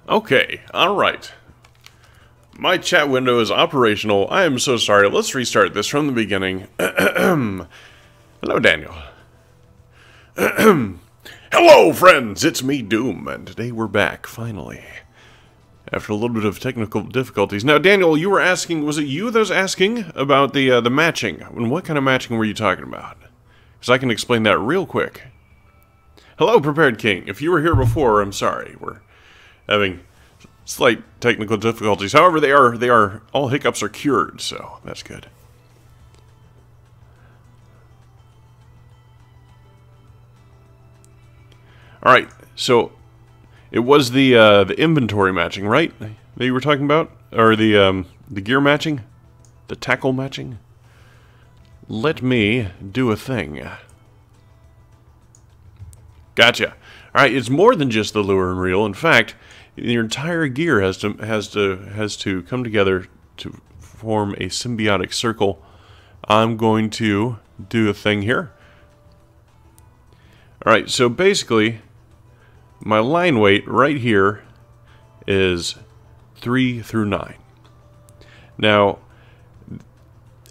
Okay, alright. My chat window is operational. I am so sorry. Let's restart this from the beginning. Hello, Daniel. Hello, friends! It's me, Doom, and today we're back, finally. After a little bit of technical difficulties. Now, Daniel, you were asking, was it you that was asking about the matching? And what kind of matching were you talking about? Because I can explain that real quick. Hello, Prepared King. If you were here before, I'm sorry. We're having slight technical difficulties. However, they are all hiccups are cured, so that's good. All right, so it was the inventory matching, right? That you were talking about, or the gear matching, the tackle matching. Let me do a thing. Gotcha. All right, it's more than just the lure and reel. In fact, your entire gear has to come together to form a symbiotic circle. I'm going to do a thing here. All right, so basically, my line weight right here is 3 through 9. Now,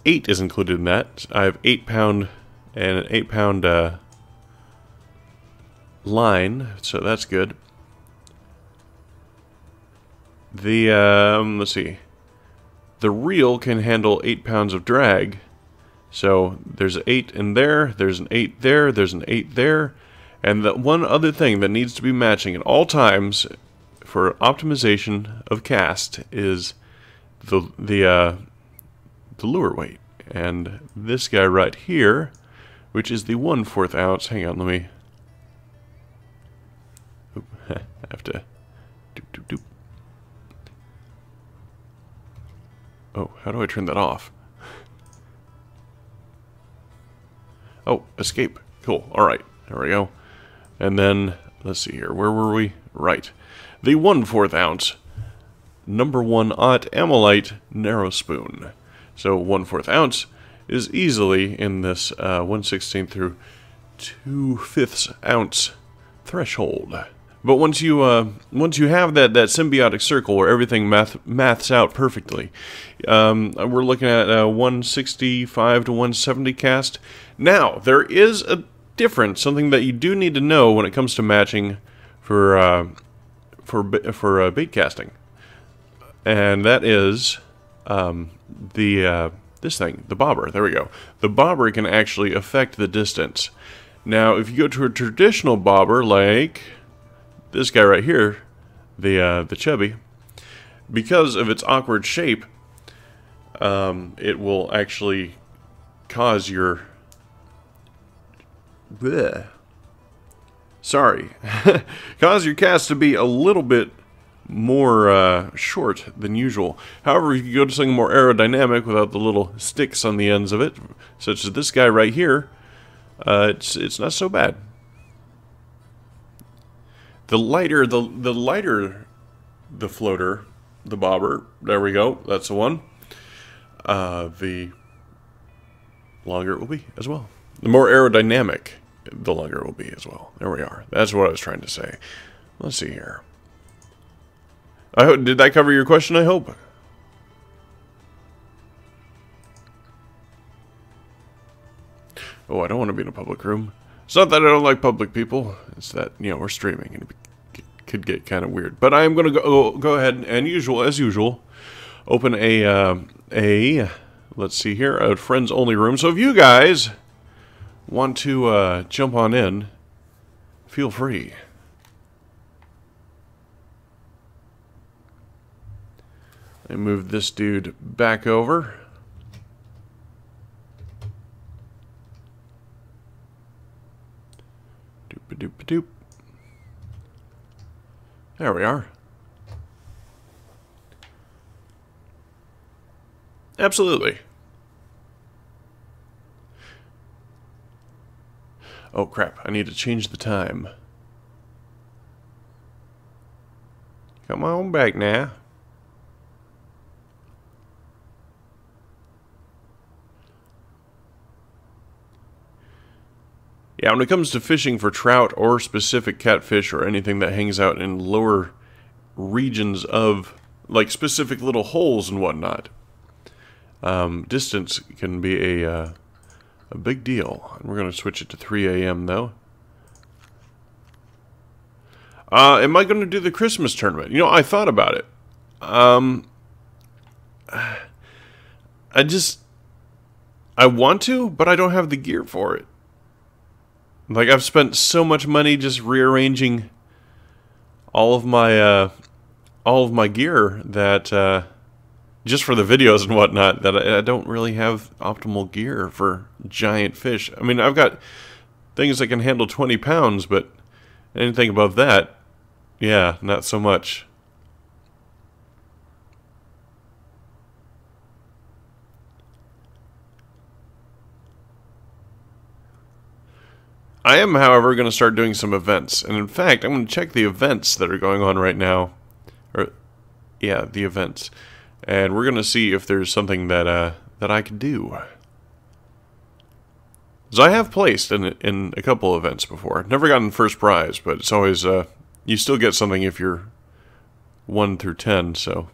8 is included in that. I have 8-pound and an 8-pound line, so that's good. The let's see, the reel can handle 8 pounds of drag. So there's an 8 in there, there's an 8 there, there's an 8 there, and the one other thing that needs to be matching at all times for optimization of cast is the lure weight. And this guy right here, which is the 1/4 ounce. Hang on, let me. I have to. Doop. Oh, how do I turn that off? Oh, escape. Cool. All right. There we go. And then, let's see here. Where were we? Right. The 1/4 ounce number 1 aught Amolite narrow spoon. So 1/4 ounce is easily in this 1/16 through 2/5 ounce threshold. But once you have that symbiotic circle where everything maths out perfectly, we're looking at 165 to 170 cast. Now there is a difference, something that you do need to know when it comes to matching for bait casting, and that is this thing, the bobber. There we go. The bobber can actually affect the distance. Now, if you go to a traditional bobber like this guy right here, the chubby, because of its awkward shape, it will actually cause your cause your cast to be a little bit more short than usual. However, if you go to something more aerodynamic without the little sticks on the ends of it, such as this guy right here, it's not so bad. The lighter the floater, the bobber, there we go, that's the one, the longer it will be as well. The more aerodynamic, the longer it will be as well. There we are. That's what I was trying to say. Let's see here. Did that cover your question, I hope? Oh, I don't want to be in a public room. It's not that I don't like public people. It's that, you know, we're streaming and it could get kind of weird. But I'm going to go ahead and as usual, open a let's see here, a friends only room. So if you guys want to jump on in, feel free. I move this dude back over. Doop-a-doop-a-doop. There we are. Absolutely. Oh crap, I need to change the time. Come on back now. Yeah, when it comes to fishing for trout or specific catfish or anything that hangs out in lower regions of, like, specific little holes and whatnot. Distance can be a big deal. We're going to switch it to 3 a.m. though. Am I going to do the Christmas tournament? You know, I thought about it. I want to, but I don't have the gear for it. Like, I've spent so much money just rearranging all of my gear that, just for the videos and whatnot, that I don't really have optimal gear for giant fish. I mean, I've got things that can handle 20 pounds, but anything above that, yeah, not so much. I am, however, going to start doing some events. And in fact, I'm going to check the events that are going on right now. Or, yeah, the events. And we're going to see if there's something that I can do. Because I have placed in a couple events before. Never gotten first prize, but it's always, you still get something if you're 1 through 10, so.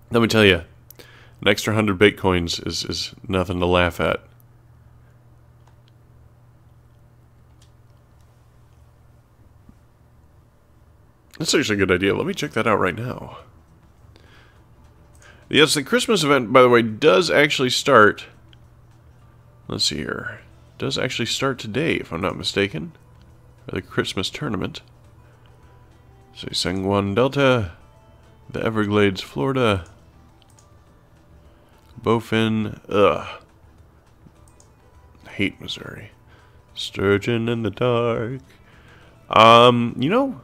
Let me tell you, an extra 100 Bitcoins is nothing to laugh at. That's actually a good idea. Let me check that out right now. Yes, the Christmas event, by the way, does actually start. Let's see here. Does actually start today, if I'm not mistaken. Or the Christmas tournament. Say San Juan Delta, the Everglades, Florida, Bowfin. Ugh. Hate Missouri. Sturgeon in the dark. You know.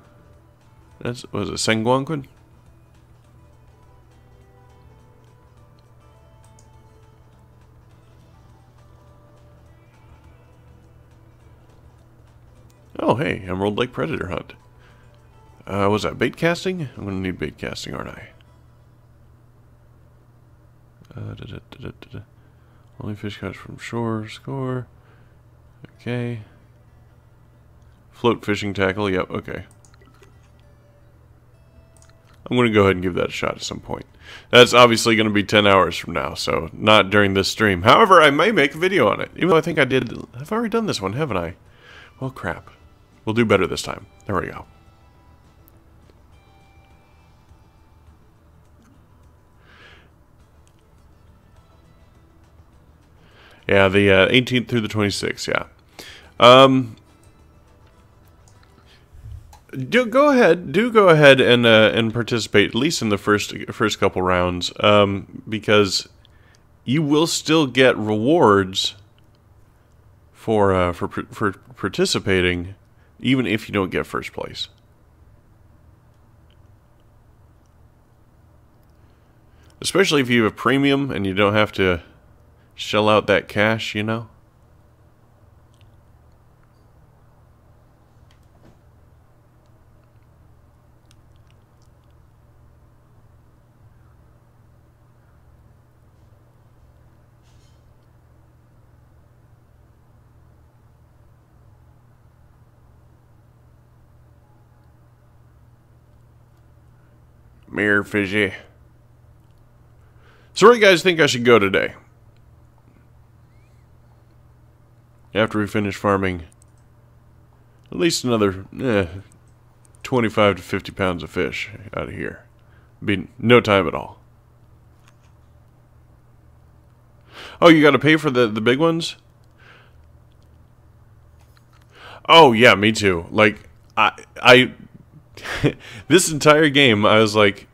Was it Sanguanquin? Oh, hey, Emerald Lake Predator Hunt. Was that bait casting? I'm gonna need bait casting, aren't I? Only fish catch from shore, score. Okay. Float fishing tackle, yep, okay. I'm going to go ahead and give that a shot at some point. That's obviously going to be 10 hours from now, so not during this stream. However, I may make a video on it, even though I think I did. I've already done this one, haven't I? Well, crap. We'll do better this time. There we go. Yeah, the 18th through the 26th, yeah. Do go ahead and participate at least in the first couple rounds, because you will still get rewards for participating, even if you don't get first place. Especially if you have premium and you don't have to shell out that cash, you know. Mirror fishy. So where do you guys think I should go today? After we finish farming at least another 25 to 50 pounds of fish out of here. Be no time at all. Oh, you gotta pay for the big ones? Oh yeah, me too. Like I this entire game, I was like,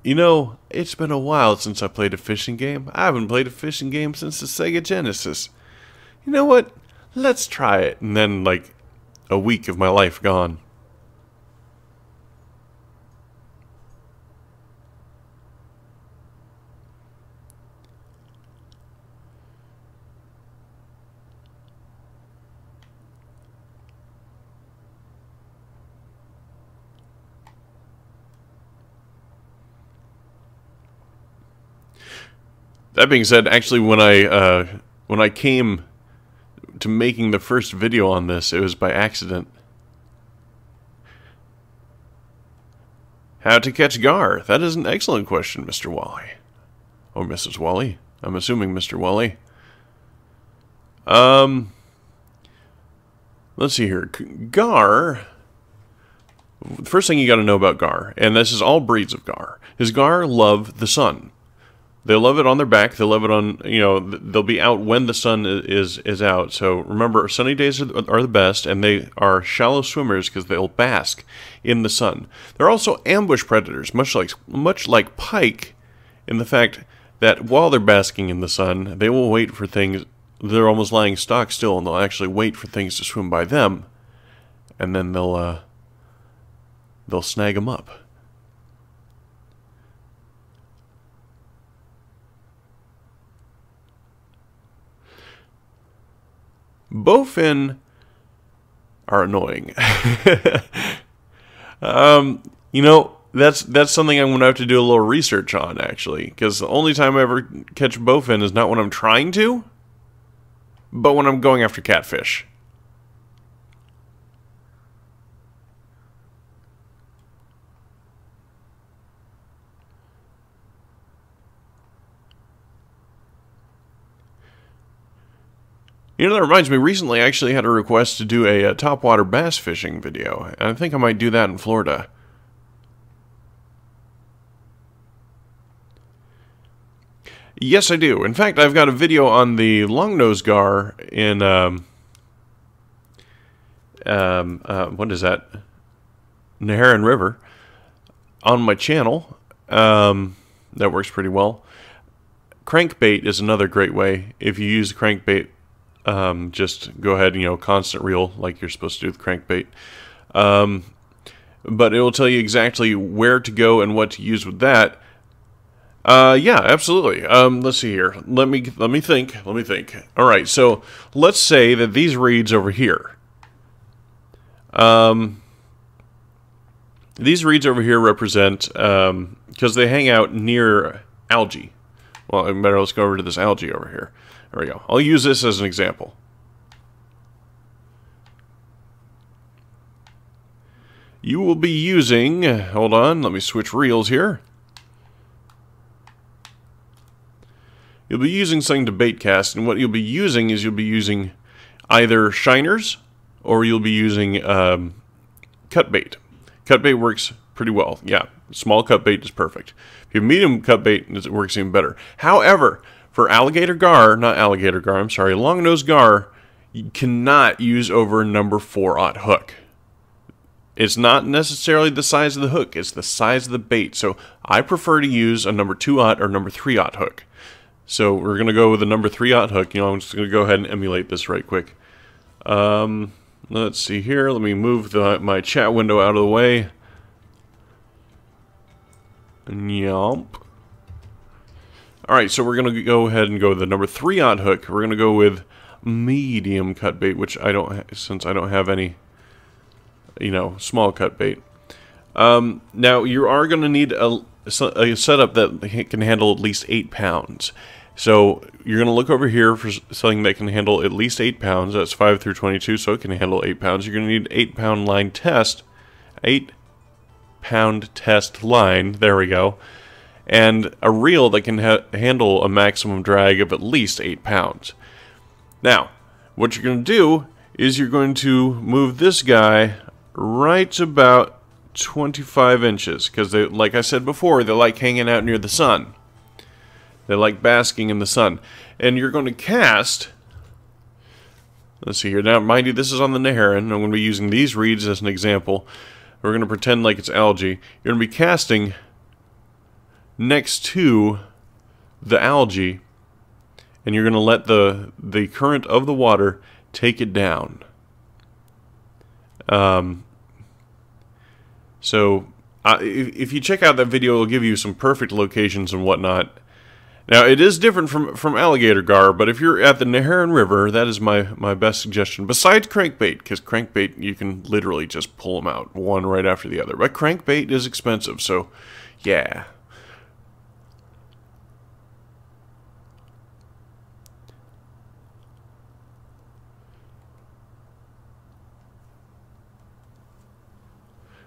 you know, it's been a while since I played a fishing game. I haven't played a fishing game since the Sega Genesis. You know what? Let's try it. And then, like, a week of my life gone. That being said, actually, when I came to making the first video on this, it was by accident. How to catch gar? That is an excellent question, Mr. Wally. Or Mrs. Wally. I'm assuming Mr. Wally. Let's see here. Gar. The first thing you got to know about gar, and this is all breeds of gar, is gar love the sun. They love it on their back. They love it on, they'll be out when the sun is out. So remember, sunny days are the best, and they are shallow swimmers because they'll bask in the sun. They're also ambush predators, much like pike, in the fact that while they're basking in the sun, they will wait for things. They're almost lying stock still, and they'll actually wait for things to swim by them, and then they'll snag them up. Bowfin are annoying. That's something I'm going to have to do a little research on, actually, because the only time I ever catch bowfin is not when I'm trying to, but when I'm going after catfish. That reminds me, recently I actually had a request to do a topwater bass fishing video, and I think I might do that in Florida. Yes, I do. In fact, I've got a video on the longnose gar in, what is that? Neherrin River on my channel. That works pretty well. Crankbait is another great way. If you use crankbait, just go ahead and, constant reel like you're supposed to do with crankbait. But it will tell you exactly where to go and what to use with that. Yeah, absolutely. Let's see here. Let me think. All right, so let's say that these reeds over here. These reeds over here represent, because they hang out near algae. Well, let's go over to this algae over here. There we go. I'll use this as an example. You will be using, hold on, let me switch reels here. You'll be using something to bait cast, and what you'll be using is you'll be using either shiners or you'll be using cut bait. Cut bait works pretty well. Yeah, small cut bait is perfect. If you have medium cut bait, it works even better. However, for longnose gar, you cannot use over a number 4/0 hook. It's not necessarily the size of the hook, it's the size of the bait. So I prefer to use a number 2/0 or number 3/0 hook. So we're going to go with a number 3/0 hook. I'm just going to go ahead and emulate this right quick. Let's see here. Let me move my chat window out of the way. Yomp. Alright, so we're going to go ahead and go with the number 3/0 hook. We're going to go with medium cut bait, which I don't, since I don't have any, small cut bait. Now, you are going to need a setup that can handle at least 8 pounds. So, you're going to look over here for something that can handle at least 8 pounds. That's 5 through 22, so it can handle 8 pounds. You're going to need 8-pound line test. 8-pound test line. There we go. And a reel that can handle a maximum drag of at least 8 pounds. Now, what you're going to do is you're going to move this guy right about 25 inches, because they, like I said before, they like hanging out near the sun. They like basking in the sun. And you're going to cast, let's see here, now mind you, this is on the Neherrin. I'm going to be using these reeds as an example. We're going to pretend like it's algae. You're going to be casting next to the algae, and you're going to let the current of the water take it down. So if you check out that video, it'll give you some perfect locations and whatnot. Now, it is different from alligator gar, but if you're at the Neherrin River, that is my best suggestion. Besides crankbait, because crankbait, you can literally just pull them out, one right after the other. But crankbait is expensive, so yeah.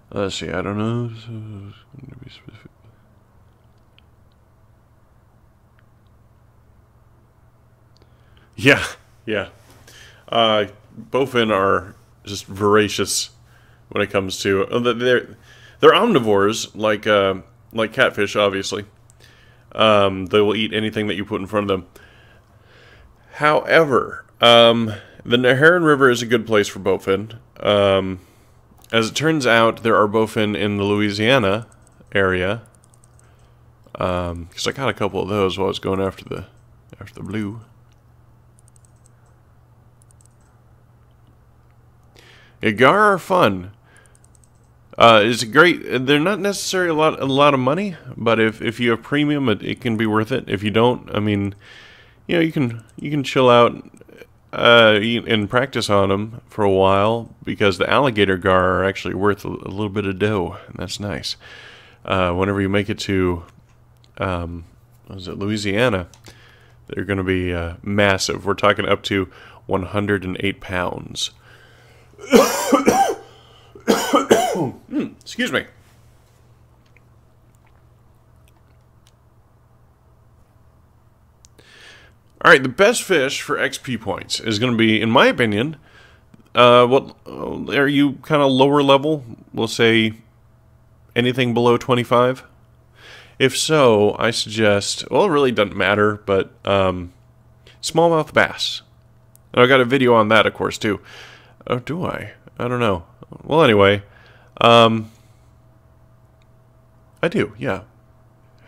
Let's see, I don't know. Yeah, yeah. Bowfin are just voracious when it comes to they're omnivores like catfish, obviously. They will eat anything that you put in front of them. However, the Neherrin River is a good place for bowfin. As it turns out, there are bowfin in the Louisiana area. Because I got a couple of those while I was going after the blue. Yeah, gar are fun. It's great. They're not necessarily a lot of money, but if you have premium, it can be worth it. If you don't, I mean, you know, you can chill out and practice on them for a while, because the alligator gar are actually worth a little bit of dough, and that's nice. Whenever you make it to Louisiana, they're going to be massive. We're talking up to 108 pounds. Excuse me. Alright, the best fish for XP points is going to be, in my opinion, what are you kind of lower level? We'll say anything below 25. If so, I suggest, well, it really doesn't matter, but smallmouth bass. And I got a video on that, of course, too. Oh, do I? I don't know. Well, anyway, I do, yeah.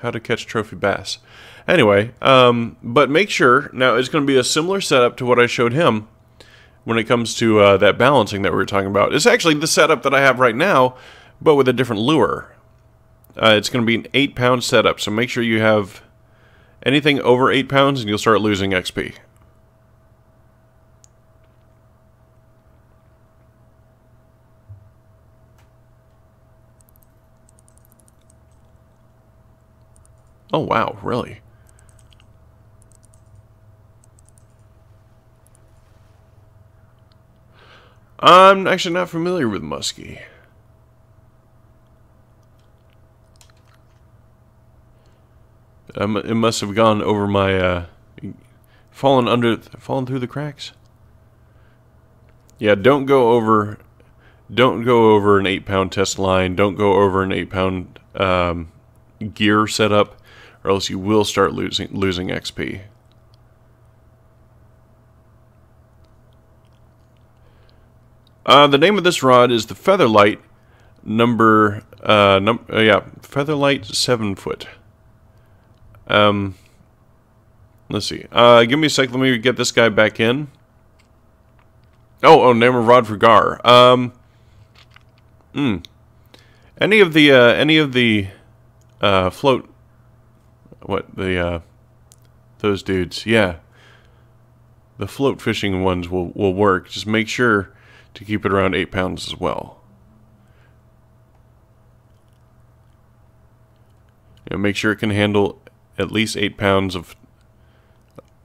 How to catch trophy bass. Anyway, but make sure, now it's going to be a similar setup to what I showed him when it comes to that balancing that we were talking about. It's actually the setup that I have right now, but with a different lure. It's going to be an 8-pound setup, so make sure you have anything over 8 pounds and you'll start losing XP. Oh, wow, really? I'm actually not familiar with muskie. It must have gone over my, fallen through the cracks. Yeah, don't go over an 8-pound test line. Don't go over an 8-pound gear setup, or else you will start losing XP. The name of this rod is the Featherlight Featherlight 7-foot. Let's see. Give me a sec. Let me get this guy back in. Oh, name of rod for gar. Any of the float. What those dudes? Yeah. The float fishing ones will work. Just make sure to keep it around 8 pounds as well. Make sure it can handle at least 8 pounds of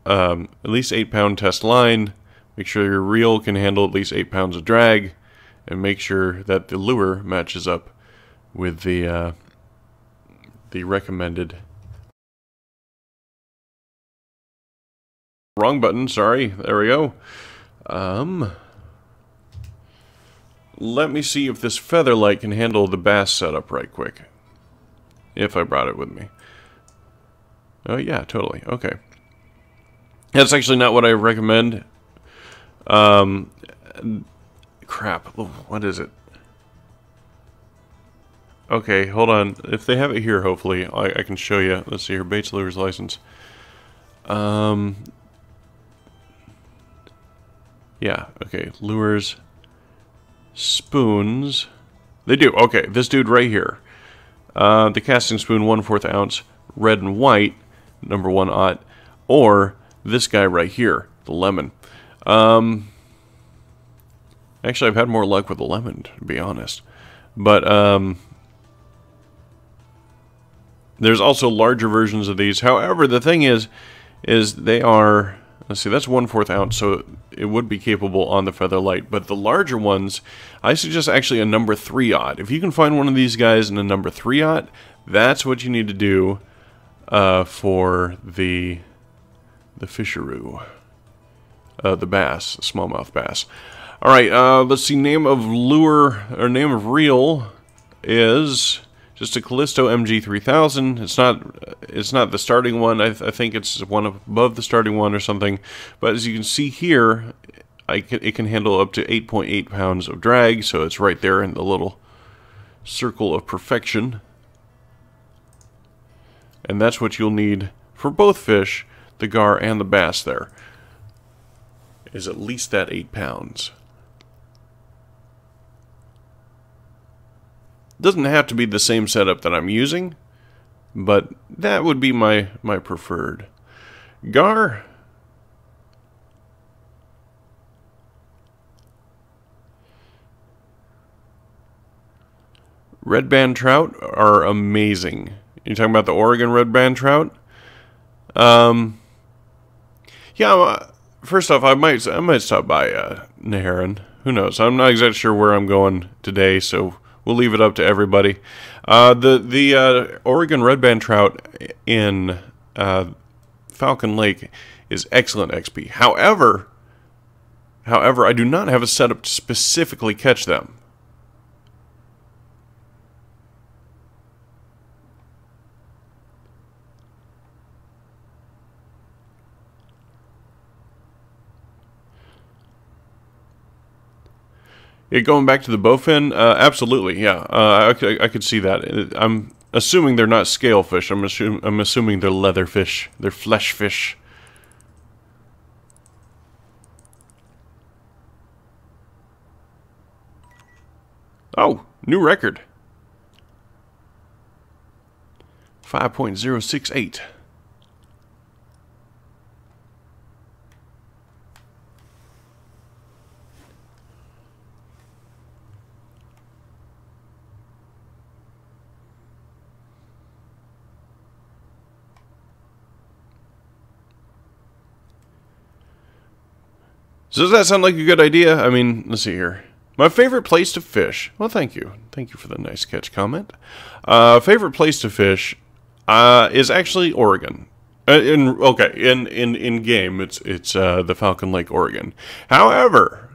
at least 8-pound test line. Make sure your reel can handle at least 8 pounds of drag, and make sure that the lure matches up with the recommended. Wrong button, sorry. There we go. Let me see if this Featherlight can handle the bass setup right quick. If I brought it with me. Oh yeah, totally. Okay. That's actually not what I recommend. Crap. Oh, what is it? Okay, hold on. If they have it here, hopefully, I can show you. Let's see here. Baits Lures License. Yeah, okay. Lures. Spoons. They do. Okay, this dude right here. The casting spoon, 1/4 ounce, red and white, number 1/0, or this guy right here, the lemon. Actually, I've had more luck with the lemon, to be honest. But there's also larger versions of these. However, the thing is they are. Let's see, that's 1/4 ounce, so it would be capable on the Featherlight. But the larger ones, I suggest actually a number 3/0. If you can find one of these guys in a number 3/0, that's what you need to do for the fisheroo, the bass, smallmouth bass. All right, let's see. Name of lure or name of reel is just a Callisto MG3000. It's not the starting one. I think it's one above the starting one or something. But as you can see here, it can handle up to 8.8 pounds of drag, so it's right there in the little circle of perfection. And that's what you'll need for both fish, the gar and the bass there, is at least that 8 pounds. Doesn't have to be the same setup that I'm using, but that would be my preferred. Gar, red band trout are amazing. You're talking about the Oregon red band trout? Yeah, first off, I might stop by Neherrin. Who knows? I'm not exactly sure where I'm going today, so we'll leave it up to everybody. The Oregon red band trout in Falcon Lake is excellent XP. However, I do not have a setup to specifically catch them. Yeah, going back to the bowfin, absolutely, yeah. I could see that. I'm assuming they're not scale fish. I'm assuming they're leather fish. They're flesh fish. Oh, new record. 5.068. So does that sound like a good idea? I mean, let's see here. My favorite place to fish. Well, thank you. Thank you for the nice catch comment. Favorite place to fish is actually Oregon. In game, it's the Falcon Lake, Oregon. However,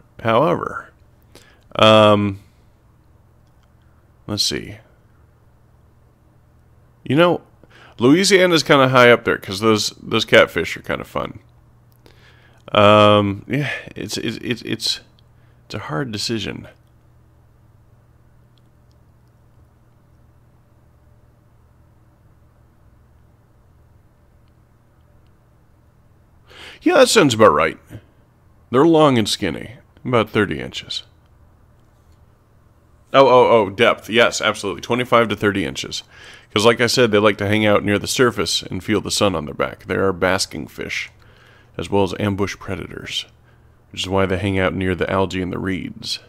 let's see. You know, Louisiana's kind of high up there because those catfish are kind of fun. Yeah, it's a hard decision. Yeah, that sounds about right. They're long and skinny, about 30 inches. Oh, depth. Yes, absolutely. 25 to 30 inches. Because like I said, they like to hang out near the surface and feel the sun on their back. They are basking fish, as well as ambush predators, which is why they hang out near the algae and the reeds.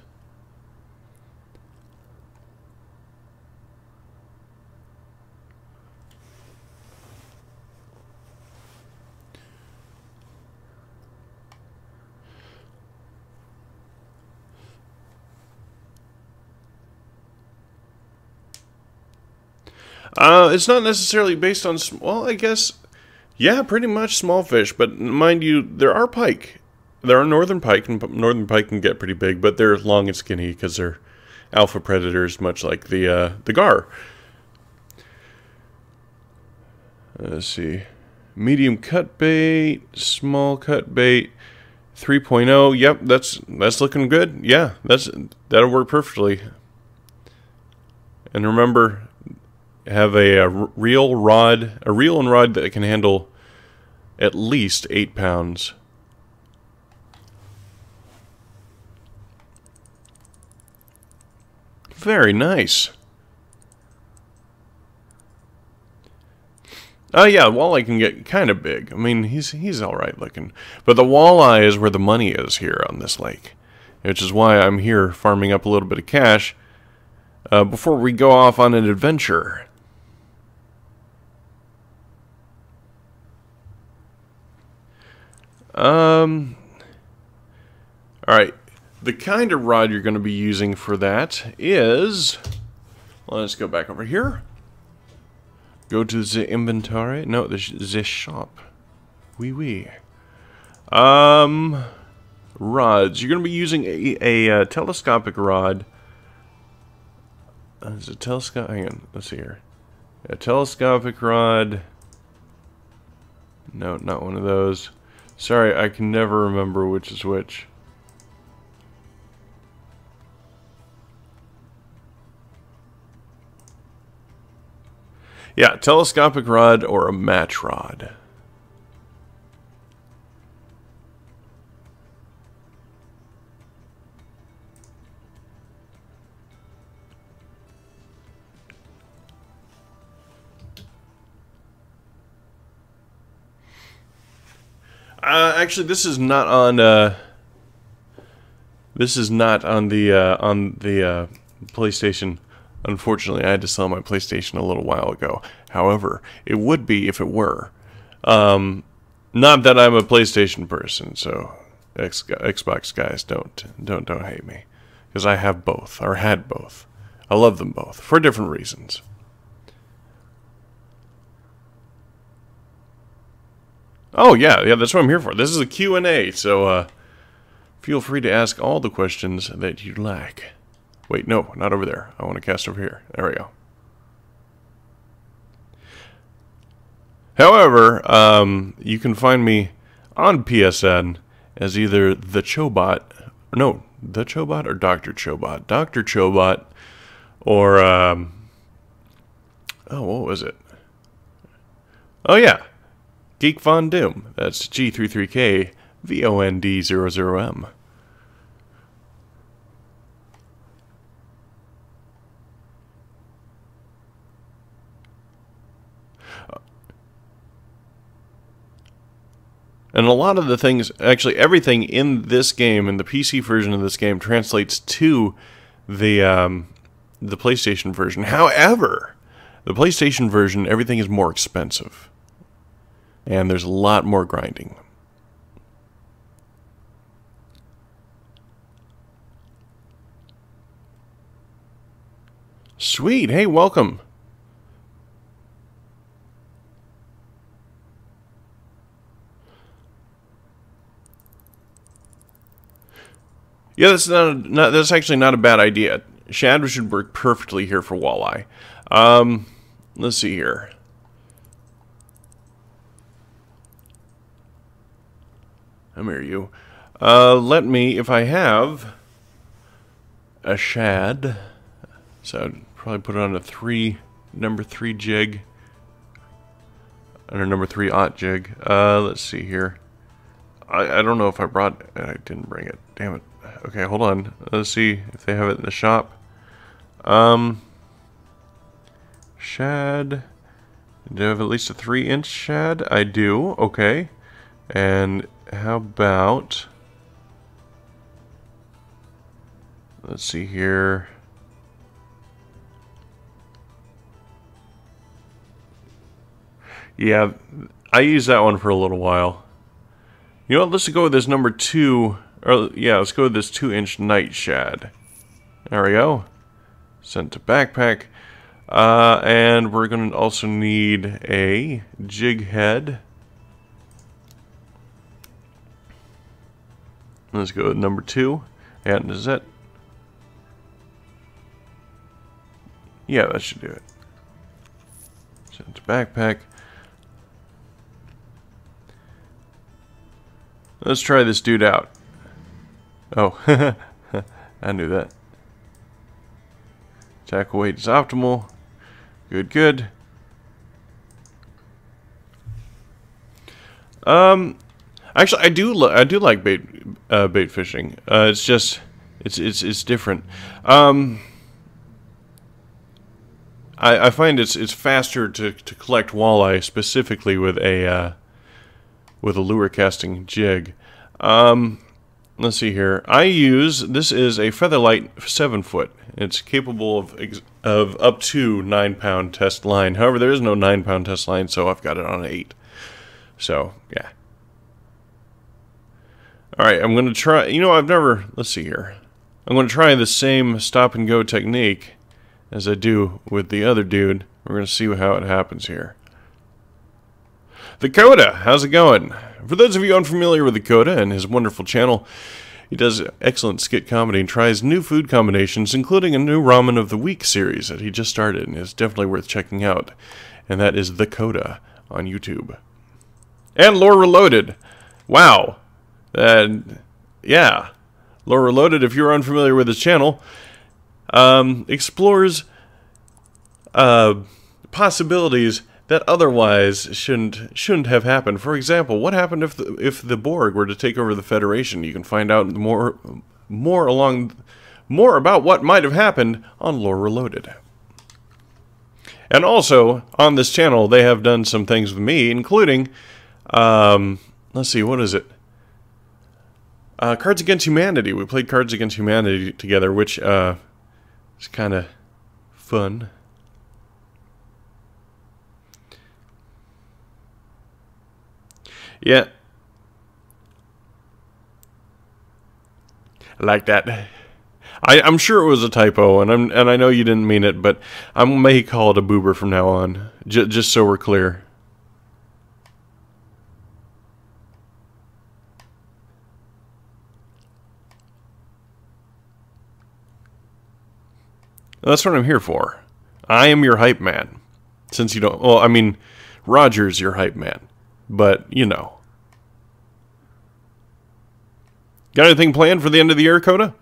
It's not necessarily based on, well, I guess, yeah, pretty much small fish, but mind you, there are pike. There are northern pike, and northern pike can get pretty big, but they're long and skinny because they're alpha predators, much like the gar. Let's see. Medium cut bait, small cut bait, 3.0. Yep, that's looking good. Yeah, that'll work perfectly. And remember, have a reel and rod that can handle at least 8 pounds. Very nice. Yeah, walleye can get kind of big. I mean, he's all right looking. But the walleye is where the money is here on this lake, which is why I'm here farming up a little bit of cash before we go off on an adventure. Alright, the kind of rod you're going to be using for that is... Let's go back over here. Go to the inventory. No, the shop. Oui. Rods. You're going to be using a telescopic rod. Is it telescopic? Hang on. Let's see here. A telescopic rod. No, not one of those. Sorry, I can never remember which is which. Yeah, telescopic rod or a match rod. Actually, this is not on. This is not on the PlayStation. Unfortunately, I had to sell my PlayStation a little while ago. However, it would be if it were. Not that I'm a PlayStation person, so Xbox guys don't hate me, because I have both or had both. I love them both for different reasons. Oh yeah, that's what I'm here for. This is a Q&A, so feel free to ask all the questions that you'd like. Wait, no, not over there. I want to cast over here. There we go. However, you can find me on PSN as either the Chobot, no, the Chobot or Dr. Chobot. Dr. Chobot, or, oh, what was it? Oh yeah, Geek Von Doom. That's G33K VOND00M. And a lot of the things, actually everything in this game, in the PC version of this game, translates to the PlayStation version. However, the PlayStation version, everything is more expensive. And there's a lot more grinding. Sweet, hey, welcome. Yeah, that's actually not a bad idea. Shad should work perfectly here for walleye. Let's see here. Come here, you. Let me, if I have a shad, so I'd probably put it on a number 3 jig, and a number 3/0 jig. Let's see here. I don't know if I didn't bring it. Damn it. Okay, hold on. Let's see if they have it in the shop. Shad. Do I have at least a 3-inch shad? I do. Okay. And how about... Let's see here. Yeah, I used that one for a little while. You know what? Let's go with this number 2... Or, yeah, let's go with this 2-inch night shad. There we go. Sent to backpack. And we're going to also need a jig head. Let's go with number 2. And is that... Yeah, that should do it. Sent to backpack. Let's try this dude out. Oh, I knew that. Tackle weight is optimal. Good, good. Actually, I do like bait fishing. It's just it's different. I find it's faster to collect walleye specifically with a lure casting jig. Let's see here. This is a Featherlight 7-foot. It's capable of up to 9-pound test line. However, there is no 9-pound test line, so I've got it on an 8. So, yeah. Alright, I'm going to try... You know, I've never... Let's see here. I'm going to try the same stop-and-go technique as I do with the other dude. We're going to see how it happens here. The Coda, how's it going? For those of you unfamiliar with the Coda and his wonderful channel, he does excellent skit comedy and tries new food combinations, including a new Ramen of the Week series that he just started and is definitely worth checking out. And that is The Coda on YouTube. And Lore Reloaded. Wow. Yeah. Lore Reloaded, if you're unfamiliar with his channel, explores possibilities that otherwise shouldn't have happened. For example, what happened if the Borg were to take over the Federation? You can find out more about what might have happened on Lore Reloaded. And also on this channel, they have done some things with me, including let's see, what is it? Cards Against Humanity. We played Cards Against Humanity together, which is kind of fun. Yeah. I like that. I'm sure it was a typo, and I know you didn't mean it, but I may call it a boober from now on, just so we're clear. That's what I'm here for. I am your hype man. Since you don't... Well, I mean, Roger's your hype man. But, you know. Got anything planned for the end of the year, Coda?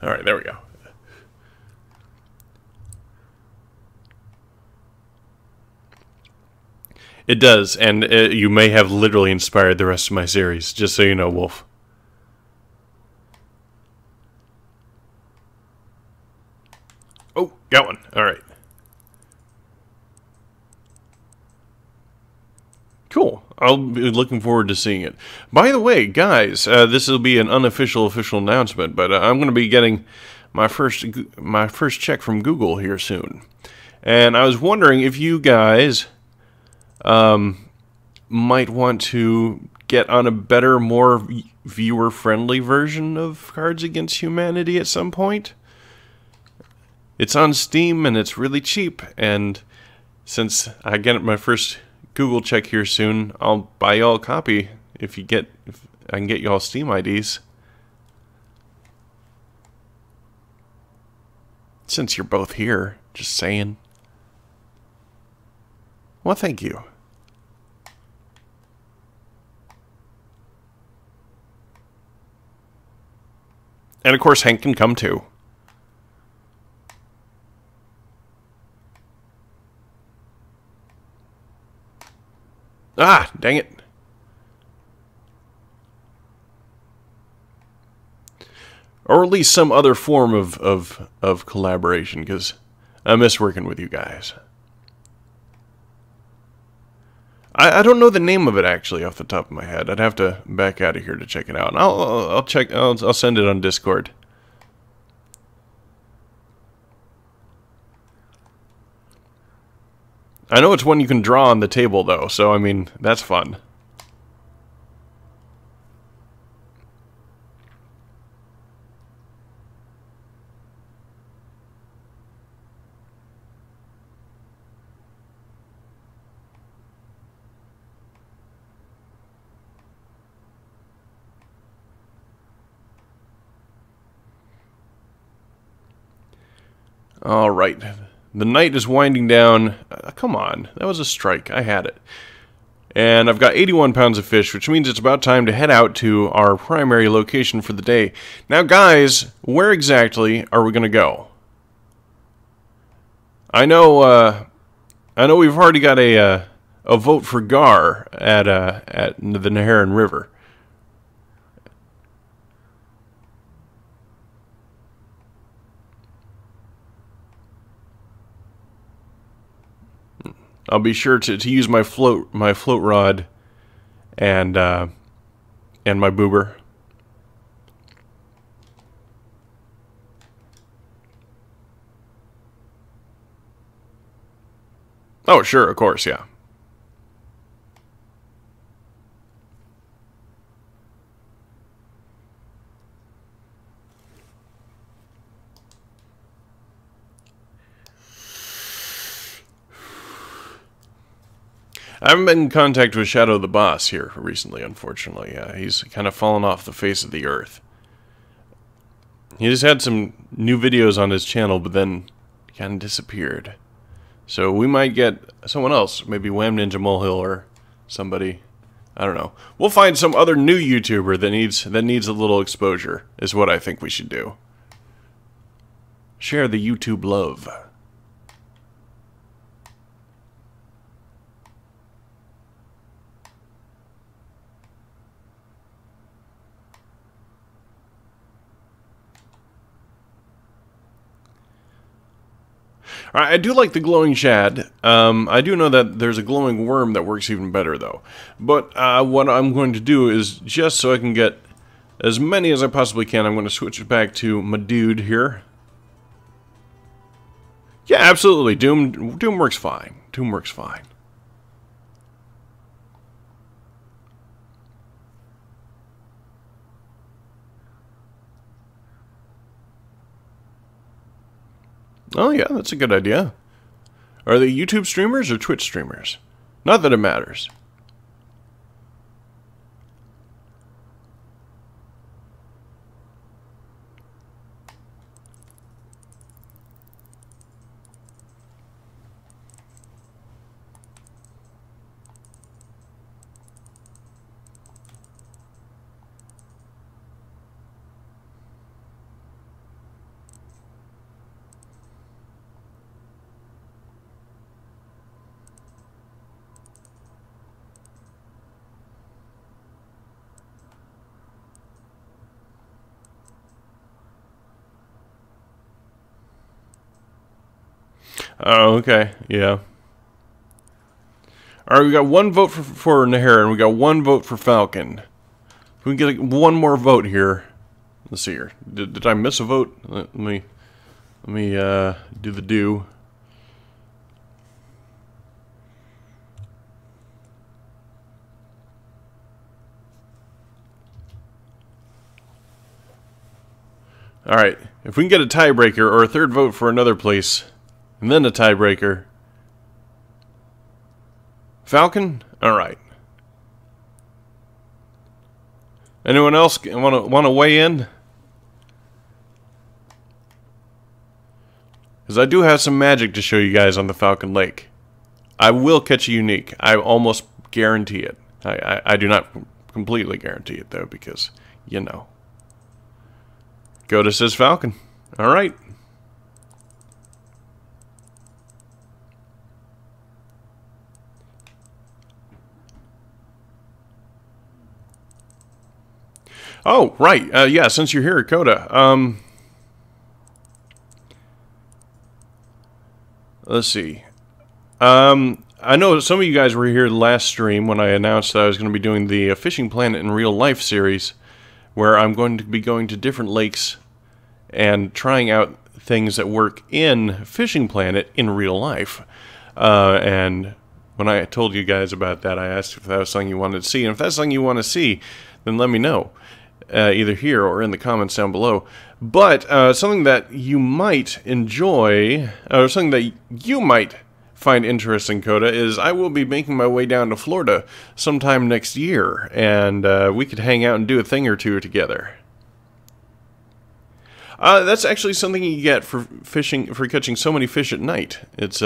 Alright, there we go. It does, and you may have literally inspired the rest of my series, just so you know, Wolf. Oh, got one. Alright. Cool. I'll be looking forward to seeing it. By the way, guys, this will be an official announcement, but I'm going to be getting my first check from Google here soon. And I was wondering if you guys might want to get on a better, more viewer-friendly version of Cards Against Humanity at some point. It's on Steam, and it's really cheap, and since I get my first Google check here soon, I'll buy y'all a copy if I can get y'all Steam IDs. Since you're both here, just saying. Well, thank you. And of course, Hank can come too. Ah, dang it. Or at least some other form of collaboration, because I miss working with you guys. I don't know the name of it actually off the top of my head. I'd have to back out of here to check it out. And I'll send it on Discord. I know it's one you can draw on the table, though, so, I mean, that's fun. All right. The night is winding down. Come on. That was a strike. I had it. And I've got 81 pounds of fish, which means it's about time to head out to our primary location for the day. Now, guys, where exactly are we going to go? I know we've already got a vote for Gar at the Neherrin River. I'll be sure to use my float rod and my boober. Oh, sure, of course, yeah. I haven't been in contact with Shadow the Boss here recently, unfortunately. He's kind of fallen off the face of the earth. He just had some new videos on his channel, but then kind of disappeared. So we might get someone else, maybe Wham Ninja Molehill or somebody. I don't know. We'll find some other new YouTuber that needs a little exposure, is what I think we should do. Share the YouTube love. I do like the glowing shad. I do know that there's a glowing worm that works even better, though. But what I'm going to do is, just so I can get as many as I possibly can, I'm going to switch it back to my dude here. Yeah, absolutely. Doom works fine. Doom works fine. Oh yeah, that's a good idea. Are they YouTube streamers or Twitch streamers? Not that it matters. Oh, okay, yeah. Alright, we got one vote for Neherrin, we got one vote for Falcon. If we can get one more vote here. Let's see here. Did I miss a vote? Let me do the do. Alright, if we can get a tiebreaker or a third vote for another place, and then a tiebreaker. Falcon? Alright. Anyone else want to weigh in? Because I do have some magic to show you guys on the Falcon Lake. I will catch a unique. I almost guarantee it. I do not completely guarantee it, though, because, you know. Goda says Falcon. Alright. Oh, right. Yeah, since you're here, Coda. Let's see. I know some of you guys were here last stream when I announced that I was going to be doing the Fishing Planet in Real Life series, where I'm going to be going to different lakes and trying out things that work in Fishing Planet in real life. And when I told you guys about that, I asked if that was something you wanted to see. And if that's something you want to see, then let me know. Either here or in the comments down below. But something that you might enjoy, or something that you might find interesting, Coda, is I will be making my way down to Florida sometime next year, and we could hang out and do a thing or two together. That's actually something you get for fishing, for catching so many fish at night. It's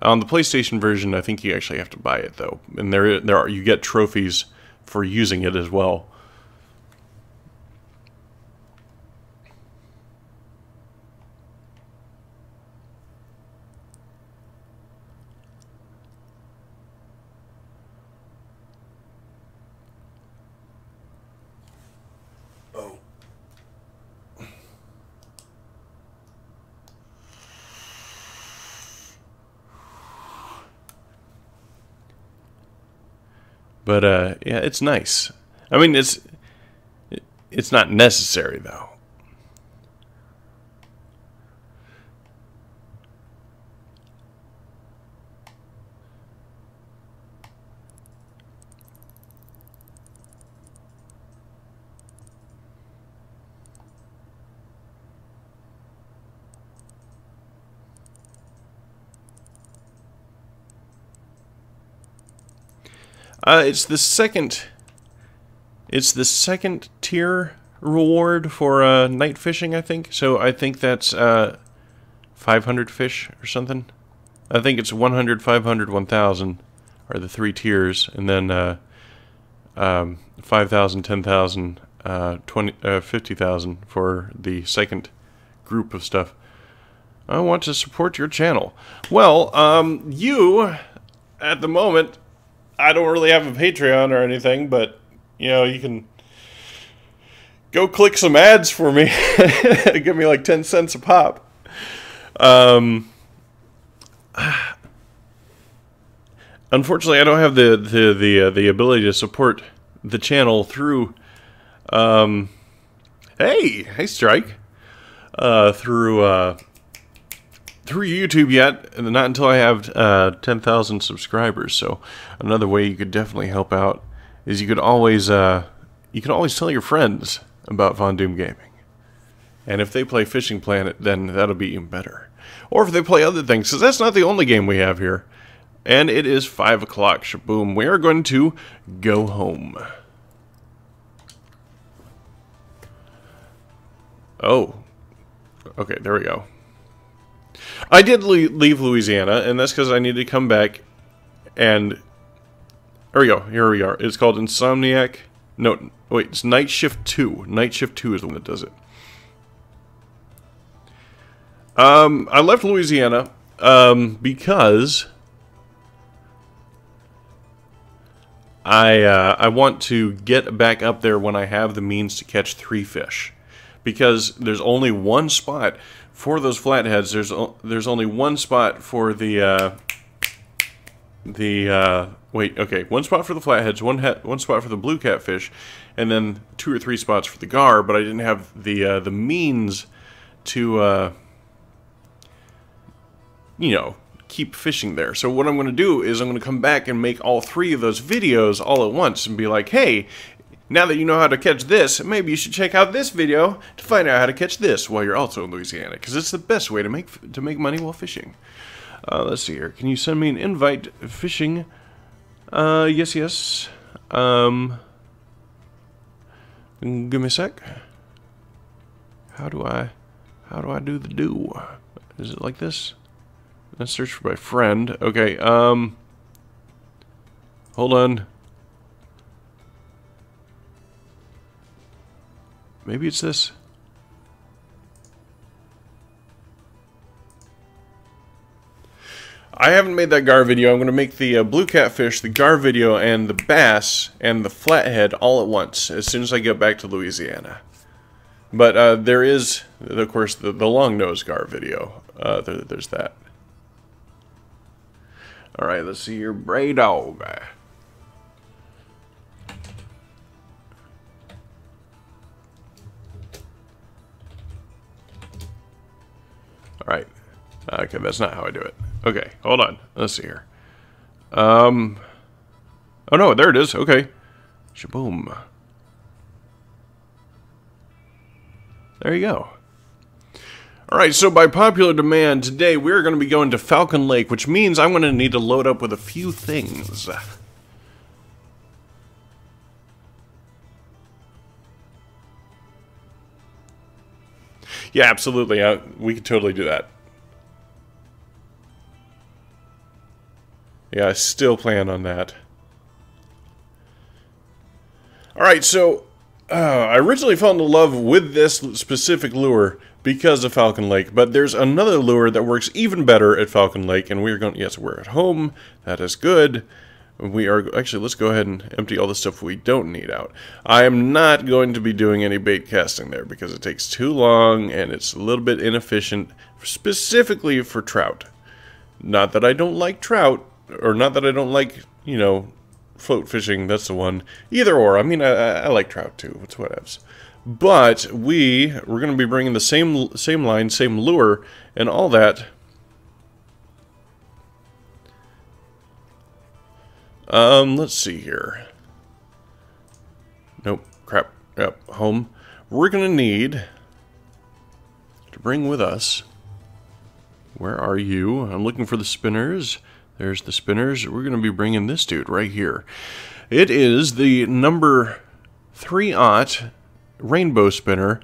On the PlayStation version, I think you actually have to buy it though, and you get trophies for using it as well. But yeah, it's nice. I mean, it's not necessary though. It's the second. It's the second tier reward for night fishing, I think. So I think that's 500 fish or something. I think it's 100, 500, 1,000 are the 3 tiers, and then 5,000, 10,000, 50,000 for the second group of stuff. I want to support your channel. Well, you, at the moment, I don't really have a Patreon or anything, but, you know, you can go click some ads for me. Give me like 10 cents a pop. Unfortunately, I don't have the ability to support the channel through, hey Strike, through YouTube yet, and not until I have 10,000 subscribers. So another way you could definitely help out is you could always tell your friends about Von Doom Gaming, and if they play Fishing Planet, then that'll be even better. Or if they play other things, because that's not the only game we have here. And it is 5 o'clock. Shaboom! We are going to go home. Oh, okay, there we go. I did leave Louisiana, and that's because I needed to come back, and there we go. Here we are. It's called Insomniac. No, wait, it's Night Shift 2. Night Shift 2 is the one that does it. I left Louisiana because I want to get back up there when I have the means to catch 3 fish, because there's only one spot for those flatheads. There's only one spot for wait, okay, one spot for the flatheads, one spot for the blue catfish, and then 2 or 3 spots for the gar. But I didn't have the means to you know, keep fishing there. So what I'm going to do is I'm going to come back and make all 3 of those videos all at once and be like, hey, now that you know how to catch this, maybe you should check out this video to find out how to catch this while you're also in Louisiana, because it's the best way to make money while fishing. Let's see here. Can you send me an invite fishing? Yes. Give me a sec. How do I do the do? Is it like this? Let's search for my friend. Okay, hold on. Maybe it's this. I haven't made that gar video. I'm going to make the blue catfish, the gar video, and the bass, and the flathead all at once, as soon as I get back to Louisiana. But there is, of course, the long-nosed gar video. There's that. Alright, let's see your Bray Dog. Alright. Okay, that's not how I do it. Okay, hold on. Let's see here. Oh no, there it is. Okay. Shaboom. There you go. Alright, so by popular demand, today we're going to be going to Falcon Lake, which means I'm going to need to load up with a few things. Yeah, absolutely. We could totally do that. Yeah, I still plan on that. Alright, so I originally fell in love with this specific lure because of Falcon Lake, but there's another lure that works even better at Falcon Lake, and we're going, yes, we're at home, that is good. We are, actually, let's go ahead and empty all the stuff we don't need out. I am not going to be doing any bait casting there because it takes too long and it's a little bit inefficient, specifically for trout. Not that I don't like trout, or not that I don't like, you know, float fishing, that's the one. Either or, I mean, I like trout too, it's whatevs. But we're going to be bringing the same line, same lure, and all that. Let's see here. Nope, crap. Yep, home. We're going to need to bring with us. Where are you? I'm looking for the spinners. There's the spinners. We're going to be bringing this dude right here. It is the number 3/0 rainbow spinner,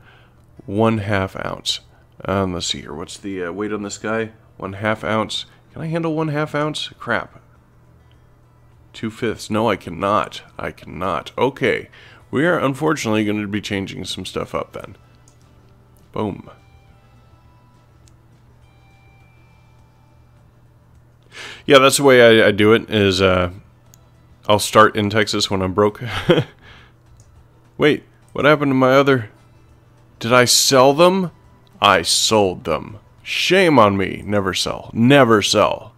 1/2 ounce. Let's see here. What's the weight on this guy? 1/2 ounce. Can I handle 1/2 ounce? Crap. 2/5. No, I cannot. I cannot. Okay. We are unfortunately going to be changing some stuff up then. Boom. Yeah, that's the way I do it, is I'll start in Texas when I'm broke. Wait, what happened to my other... Did I sell them? I sold them. Shame on me. Never sell. Never sell.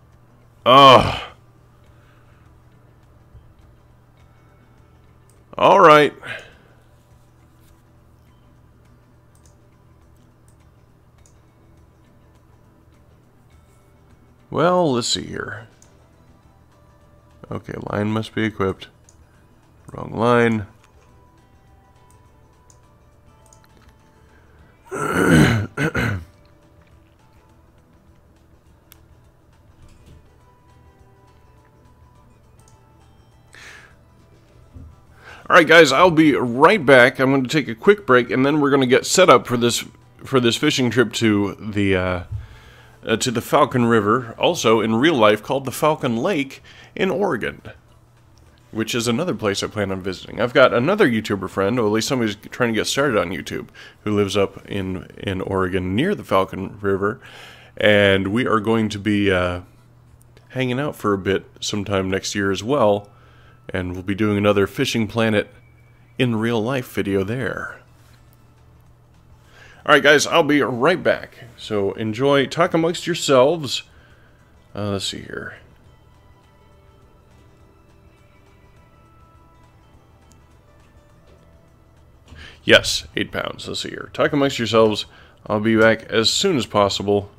Ugh. Alright. Well, let's see here. Okay, line must be equipped. Wrong line. Alright guys, I'll be right back. I'm going to take a quick break and then we're going to get set up for this fishing trip to the Falcon River, also in real life called the Falcon Lake in Oregon, which is another place I plan on visiting. I've got another YouTuber friend, or at least somebody's trying to get started on YouTube, who lives up in Oregon near the Falcon River, and we are going to be hanging out for a bit sometime next year as well, and we'll be doing another Fishing Planet in real life video there. Alright guys, I'll be right back. So enjoy, talk amongst yourselves. Let's see here. Yes, 8 pounds. Let's see here. Talk amongst yourselves. I'll be back as soon as possible.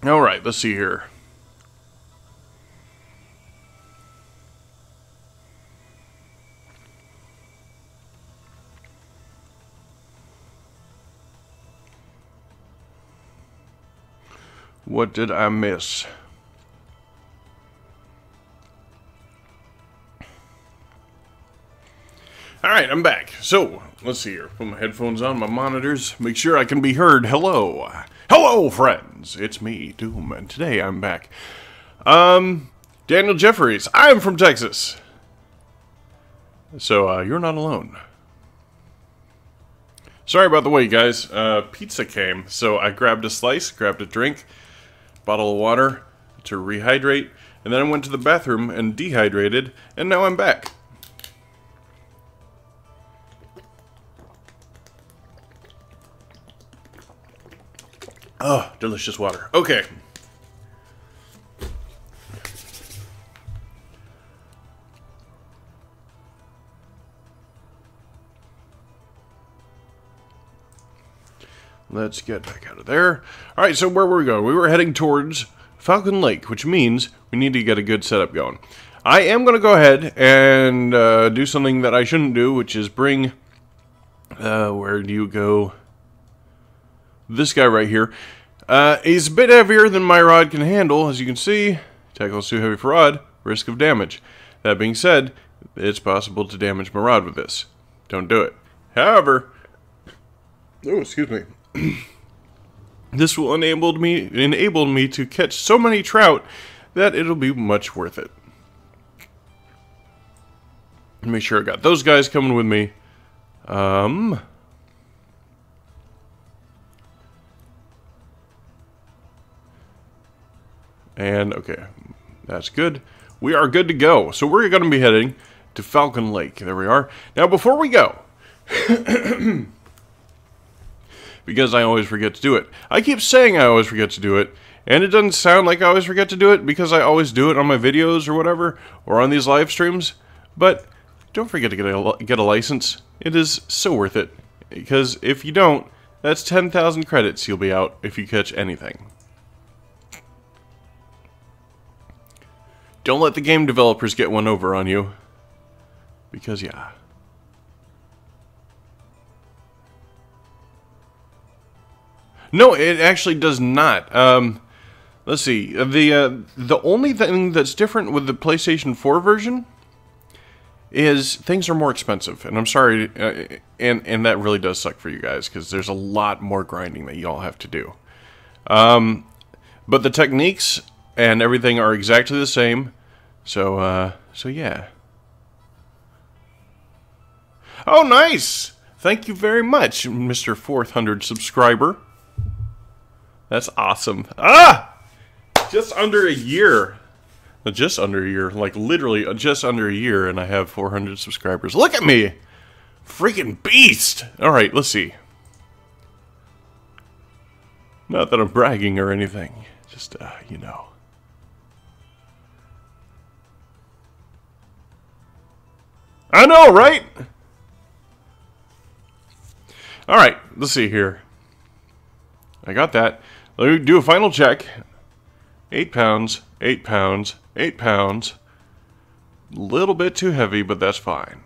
Alright, let's see here. What did I miss? Alright, I'm back. So, let's see here. Put my headphones on, my monitors. Make sure I can be heard. Hello. Hello, friends. It's me, Doom, and today I'm back. Daniel Jeffries. I'm from Texas. So, you're not alone. Sorry about the wait, guys. Pizza came, so I grabbed a slice, grabbed a drink, bottle of water to rehydrate, and then I went to the bathroom and dehydrated, and now I'm back. Oh, delicious water. Okay. Let's get back out of there. Alright, so where were we going? We were heading towards Falcon Lake, which means we need to get a good setup going. I am going to go ahead and do something that I shouldn't do, which is bring... where do you go? This guy right here. He's a bit heavier than my rod can handle, as you can see. Tackle's too heavy for rod, risk of damage. That being said, it's possible to damage my rod with this. Don't do it. However, oh, excuse me. This will enable me to catch so many trout that it'll be much worth it. Make sure I got those guys coming with me. And, okay, that's good. We are good to go. So we're going to be heading to Falcon Lake. There we are. Now, before we go, because I always forget to do it. I keep saying I always forget to do it, and it doesn't sound like I always forget to do it because I always do it on my videos or whatever, or on these live streams. But don't forget to get a license. It is so worth it. Because if you don't, that's 10,000 credits you'll be out if you catch anything. Don't let the game developers get one over on you. Because, yeah. No, it actually does not. Let's see. The only thing that's different with the PlayStation 4 version is things are more expensive. And I'm sorry, and that really does suck for you guys, because there's a lot more grinding that y'all have to do. But the techniques and everything are exactly the same. So yeah. Oh, nice! Thank you very much, Mr. 400 subscriber. That's awesome. Ah! Just under a year. Just under a year. Like, literally, just under a year, and I have 400 subscribers. Look at me! Freaking beast! Alright, let's see. Not that I'm bragging or anything. Just, you know. I know, right? Alright, let's see here. I got that. Let me do a final check. 8 pounds, 8 pounds, 8 pounds. A little bit too heavy, but that's fine.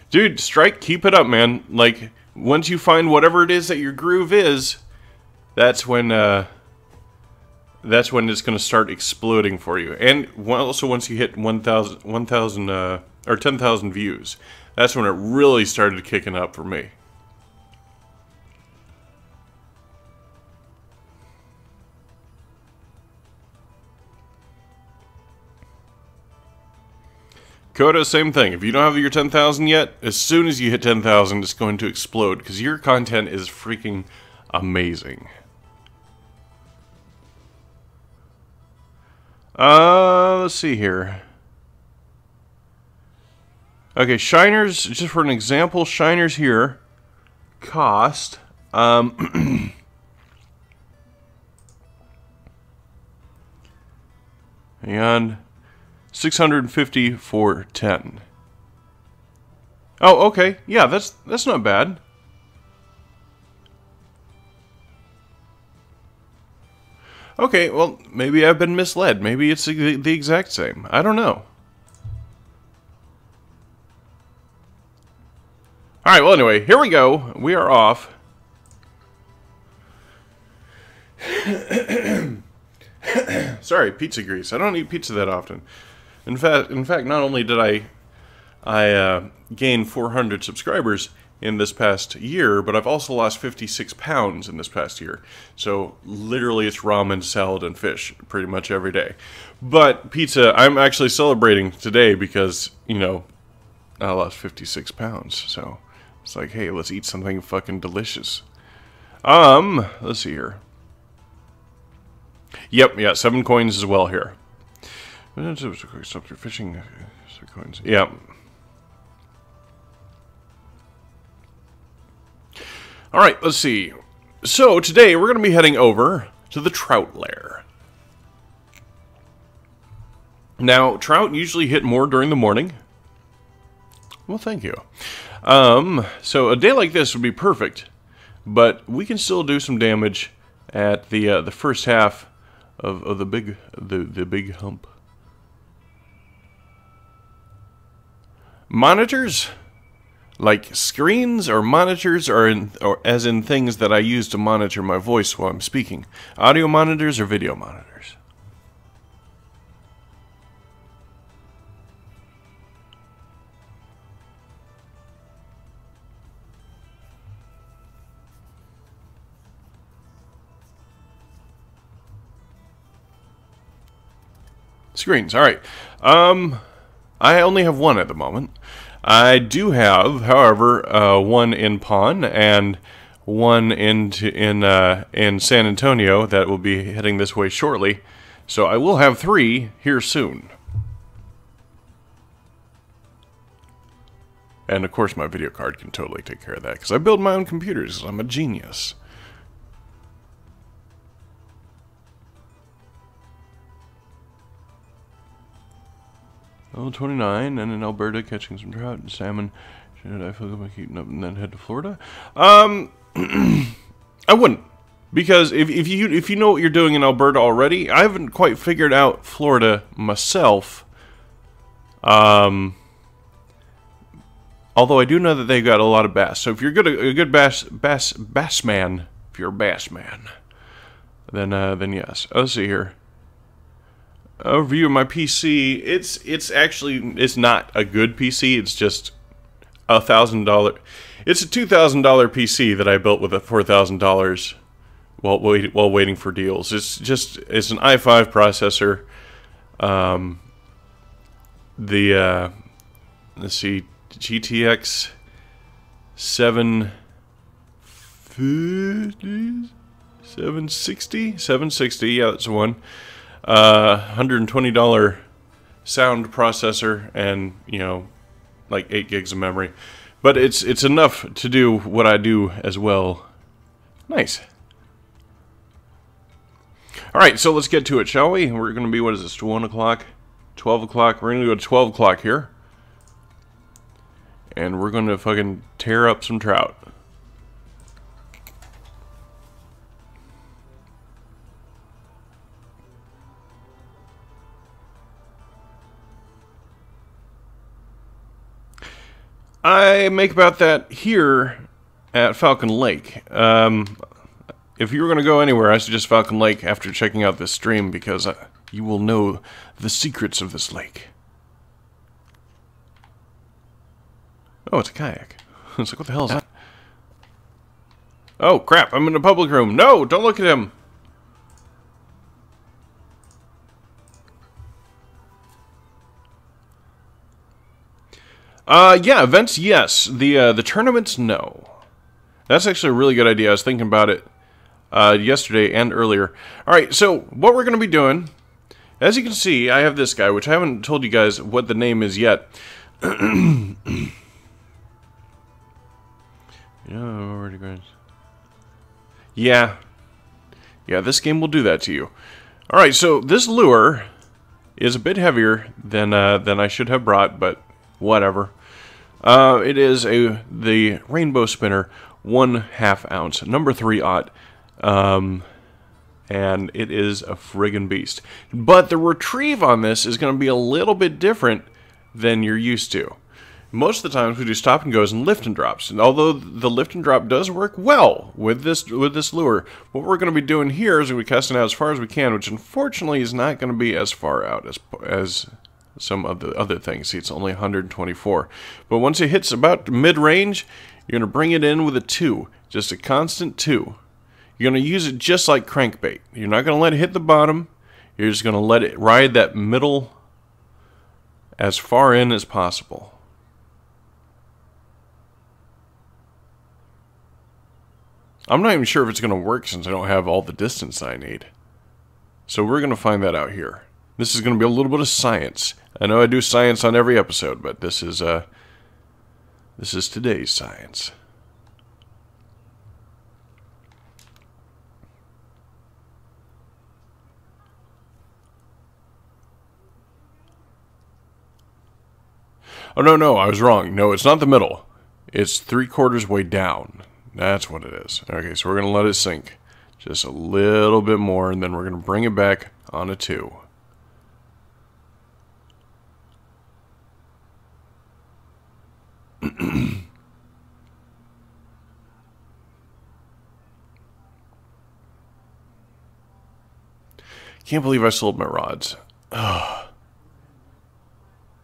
Dude, Strike, keep it up, man. Like, once you find whatever it is that your groove is, that's when it's going to start exploding for you. And also once you hit 1,000 or 10,000 views, that's when it really started kicking up for me. Coda, same thing. If you don't have your 10,000 yet, as soon as you hit 10,000, it's going to explode, because your content is freaking amazing. Let's see here. Okay, shiners, just for an example, shiners here cost, and 650 for 10. Oh, okay. Yeah, that's not bad. Okay, well, maybe I've been misled. Maybe it's the exact same. I don't know. Alright, well, anyway, here we go. We are off. Sorry, pizza grease. I don't eat pizza that often. In fact, not only did I gain 400 subscribers in this past year, but I've also lost 56 pounds in this past year. So literally it's ramen, salad, and fish pretty much every day. But pizza, I'm actually celebrating today because, you know, I lost 56 pounds. So it's like, hey, let's eat something fucking delicious. Let's see here. Yep, yeah, 7 coins as well here. Stop your fishing coins. Yeah. Alright, let's see. So, today we're going to be heading over to the trout lair. Now, trout usually hit more during the morning. Well, thank you. So, a day like this would be perfect, but we can still do some damage at the first half of the big hump. Monitors? Like screens or monitors or as in things that I use to monitor my voice while I'm speaking. Audio monitors or video monitors? Screens, alright. I only have one at the moment. I do have, however, one in Pawn and one in San Antonio that will be heading this way shortly. So I will have 3 here soon. And of course my video card can totally take care of that because I build my own computers. I'm a genius. Oh, 29, and in Alberta catching some trout and salmon. Should I feel like heating up and then head to Florida? I wouldn't, because if you know what you're doing in Alberta already, I haven't quite figured out Florida myself. Although I do know that they got a lot of bass. So if you're a good bass man, if you're a bass man, then yes. Let's see here. Overview of my PC. It's not a good PC. It's just $1,000. It's a $2,000 PC that I built with $4,000 while waiting for deals. It's an i5 processor. Let's see, GTX 760. Yeah, that's the one. $120 sound processor and, you know, like 8 gigs of memory. But it's enough to do what I do as well. Nice. Alright, so let's get to it, shall we? We're going to be, what is this, 1 o'clock? 12 o'clock? We're going to go to 12 o'clock here. And we're going to fucking tear up some trout. I make about that here at Falcon Lake. If you were going to go anywhere, I suggest Falcon Lake after checking out this stream, because you will know the secrets of this lake. Oh, it's a kayak. It's like, what the hell is that? Oh, crap, I'm in a public room. No, don't look at him. Yeah, events, yes. The tournaments, no. That's actually a really good idea. I was thinking about it yesterday and earlier. Alright, so what we're going to be doing, as you can see, I have this guy, which I haven't told you guys what the name is yet. Yeah, this game will do that to you. Alright, so this lure is a bit heavier than I should have brought, but whatever. It is the Rainbow Spinner 1/2 ounce, number 3/0. And and it is a friggin' beast. But the retrieve on this is going to be a little bit different than you're used to. Most of the times we do stop and goes and lift and drops, and although the lift and drop does work well with this lure, what we're going to be doing here is we're going to be casting out as far as we can, which unfortunately is not going to be as far out as some of the other things. See, it's only 124. But once it hits about mid-range, you're going to bring it in with a 2, just a constant 2. You're going to use it just like crankbait. You're not going to let it hit the bottom. You're just going to let it ride that middle as far in as possible. I'm not even sure if it's going to work since I don't have all the distance I need. So we're going to find that out here. This is going to be a little bit of science. I know I do science on every episode, but this is today's science. Oh, no, I was wrong. No, it's not the middle. It's 3/4 way down. That's what it is. Okay, so we're going to let it sink just a little bit more, and then we're going to bring it back on a 2. Can't believe I sold my rods. Ugh.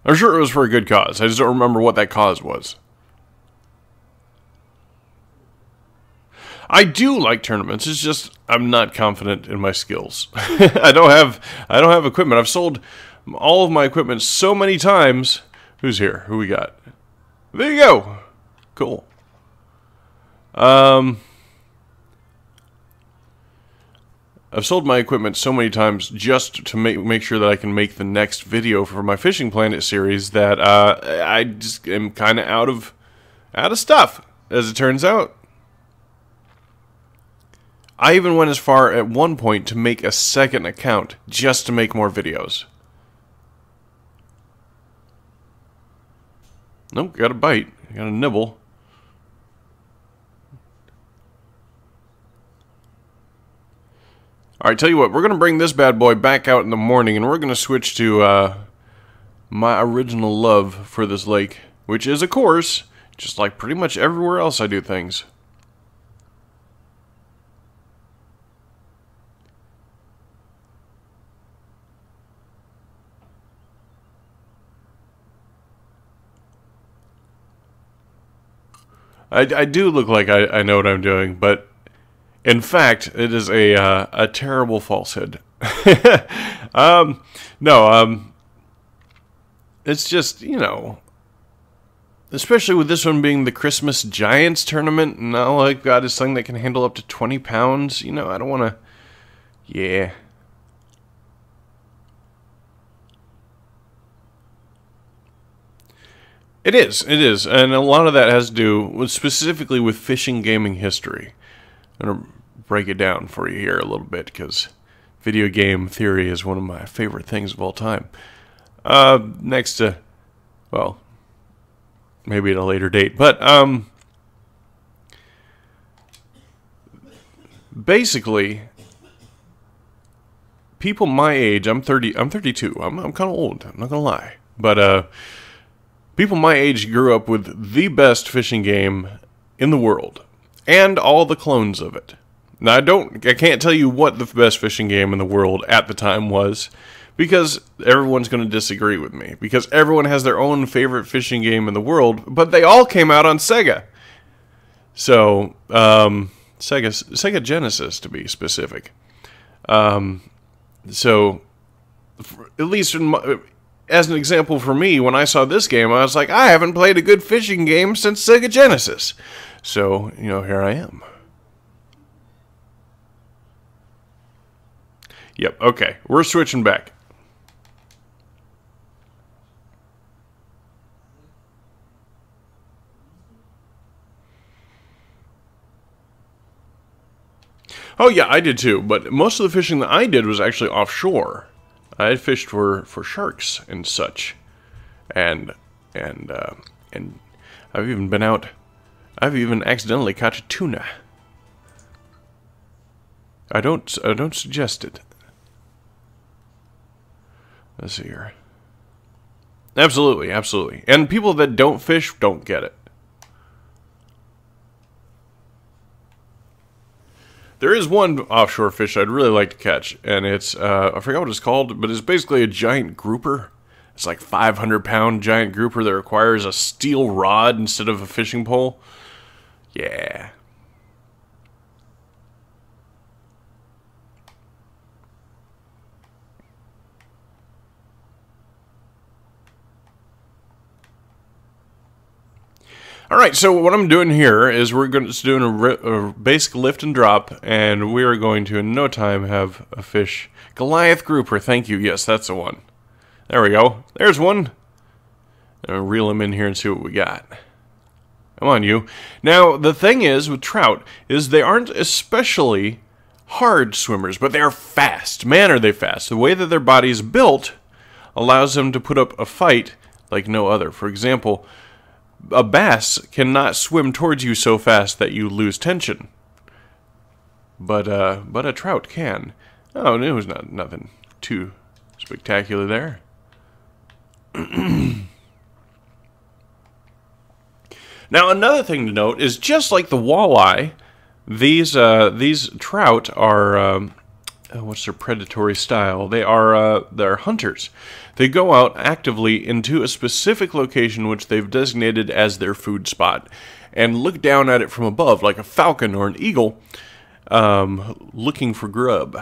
I'm sure it was for a good cause. I just don't remember what that cause was. I do like tournaments. It's just I'm not confident in my skills. I don't have equipment. I've sold all of my equipment so many times. Who's here? Who we got? There you go. Cool. I've sold my equipment so many times just to make sure that I can make the next video for my Fishing Planet series that I just am kind of out of stuff, as it turns out. I even went as far at one point to make a second account just to make more videos. Nope, got a bite. Got a nibble. Alright, tell you what, we're going to bring this bad boy back out in the morning, and we're going to switch to my original love for this lake, which is, of course, just like pretty much everywhere else I do things. I do look like I know what I'm doing, but in fact, it is a terrible falsehood. It's just, you know, especially with this one being the Christmas Giants tournament, and all I've got is something that can handle up to 20 pounds, you know, I don't want to, yeah. It is, and a lot of that has to do with specifically with fishing gaming history. I'm going to break it down for you here a little bit, because video game theory is one of my favorite things of all time. Next to, well, maybe at a later date, but, basically, people my age, I'm 32, I'm kind of old, I'm not going to lie, but, people my age grew up with the best fishing game in the world, and all the clones of it. Now, I can't tell you what the best fishing game in the world at the time was, because everyone's going to disagree with me, because everyone has their own favorite fishing game in the world, but they all came out on Sega. So, Sega Genesis, to be specific. So, at least as an example for me, when I saw this game, I was like, I haven't played a good fishing game since Sega Genesis. So, you know, here I am. Yep, okay, we're switching back. Oh yeah, I did too, but most of the fishing that I did was actually offshore. I fished for sharks and such, and I've even been out. I've even accidentally caught a tuna. I don't suggest it. Let's see here. Absolutely, absolutely. And people that don't fish don't get it. There is one offshore fish I'd really like to catch, and it's, I forgot what it's called, but it's basically a giant grouper. It's like 500-pound giant grouper that requires a steel rod instead of a fishing pole. Yeah. Alright, so what I'm doing here is we're just doing a basic lift and drop, and we are going to, in no time, have a fish. Goliath grouper, thank you. Yes, that's the one. There we go. There's one. And I'll reel him in here and see what we got. Come on, you. Now, the thing is, with trout, is they aren't especially hard swimmers, but they are fast. Man, are they fast. The way that their body is built allows them to put up a fight like no other. For example, a bass cannot swim towards you so fast that you lose tension. But a trout can. Oh, it was nothing too spectacular there. Now, another thing to note is just like the walleye, these trout are what's their predatory style? They're hunters. They go out actively into a specific location which they've designated as their food spot, and look down at it from above like a falcon or an eagle, looking for grub.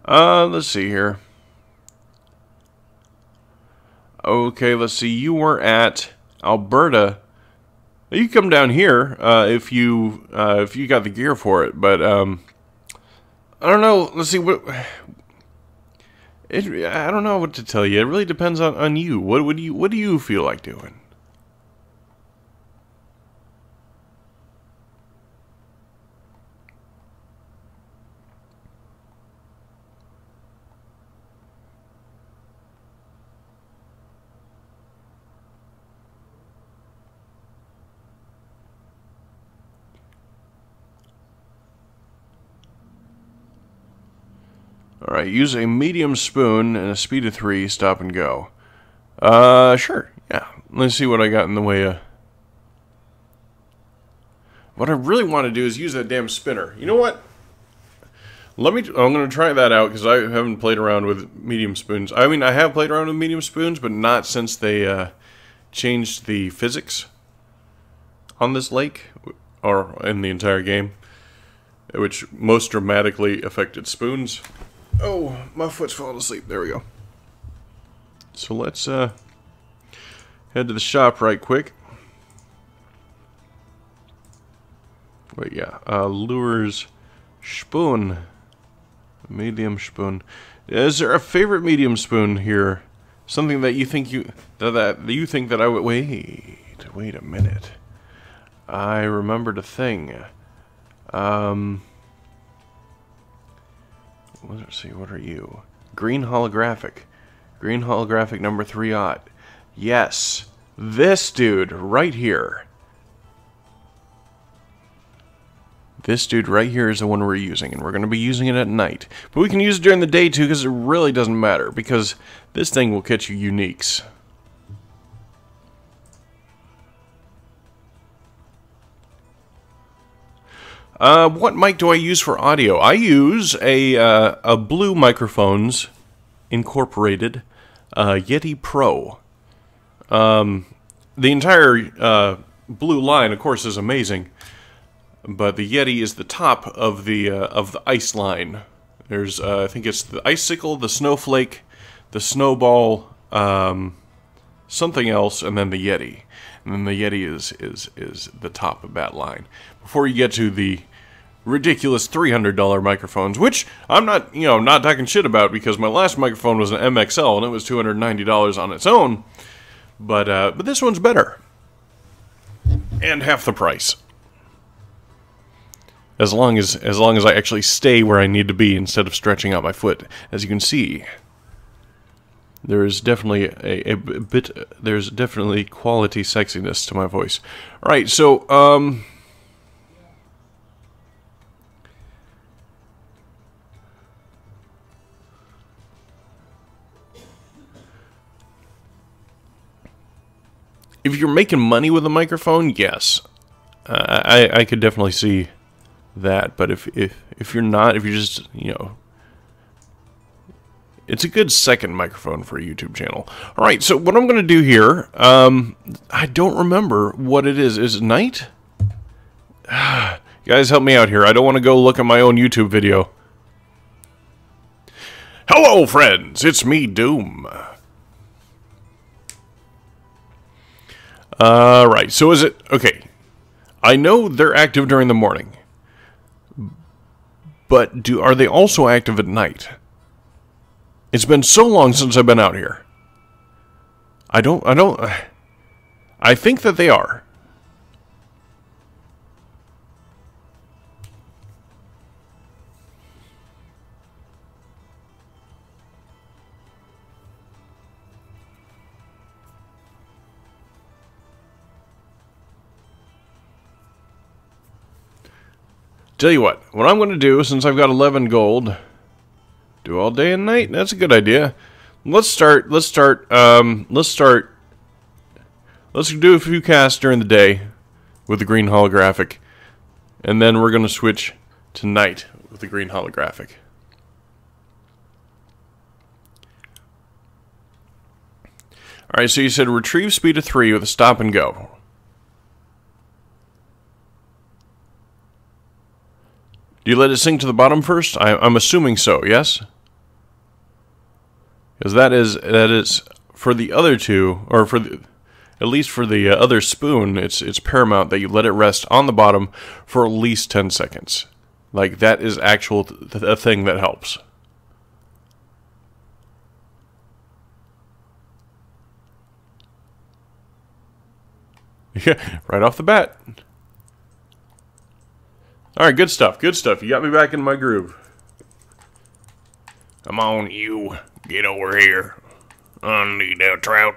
Let's see here. Okay, let's see. You were at Alberta. You can come down here if you got the gear for it, but I don't know. Let's see what. I don't know what to tell you. It really depends on you. What do you feel like doing? Alright, use a medium spoon and a speed of 3, stop and go. Sure, yeah. Let's see what I got in the way of... What I really want to do is use that damn spinner. You know what? I'm going to try that out, because I haven't played around with medium spoons. I mean, I have played around with medium spoons, but not since they changed the physics on this lake, or in the entire game, which most dramatically affected spoons. Oh, my foot's falling asleep. There we go. So let's head to the shop right quick. But yeah, lures spoon. Medium spoon. Is there a favorite medium spoon here? Something that you think that I would wait a minute. I remembered a thing. Let's see, what are you? Green holographic. Green holographic number 3-aught. Yes, this dude right here. This dude right here is the one we're using, and we're going to be using it at night. But we can use it during the day too, because it really doesn't matter, because this thing will catch you uniques. What mic do I use for audio? I use a Blue Microphones Incorporated Yeti Pro. The entire Blue line, of course, is amazing, but the Yeti is the top of the ice line. There's I think it's the Icicle, the Snowflake, the Snowball, something else, and then the Yeti. And then the Yeti is the top of that line. Before you get to the ridiculous $300 microphones, which I'm not, not talking shit about, because my last microphone was an MXL and it was $290 on its own. But this one's better, and half the price. As long as I actually stay where I need to be instead of stretching out my foot, as you can see. There's definitely a bit. There's definitely quality sexiness to my voice. All right, so if you're making money with a microphone, yes, I could definitely see that. But if you're not, if you're just, you know, it's a good second microphone for a YouTube channel. All right, so what I'm going to do here, I don't remember what it is. Is it night? Guys, help me out here. I don't want to go look at my own YouTube video. Hello, friends. It's me, Doom. Right, so is it... Okay, I know they're active during the morning. But are they also active at night? It's been so long since I've been out here. I think that they are. Tell you what I'm going to do, since I've got 11 gold, do all day and night. That's a good idea. Let's do a few casts during the day with the green holographic, and then we're going to switch to night with the green holographic. Alright, so you said retrieve speed of 3 with a stop and go. Do you let it sink to the bottom first? I'm assuming so, yes? Because that is for the other two, or for the, at least for the other spoon, it's paramount that you let it rest on the bottom for at least 10 seconds. Like, that is actual a thing that helps. Yeah, right off the bat. Alright, good stuff, good stuff. You got me back in my groove. Come on, you. Get over here. I need that trout.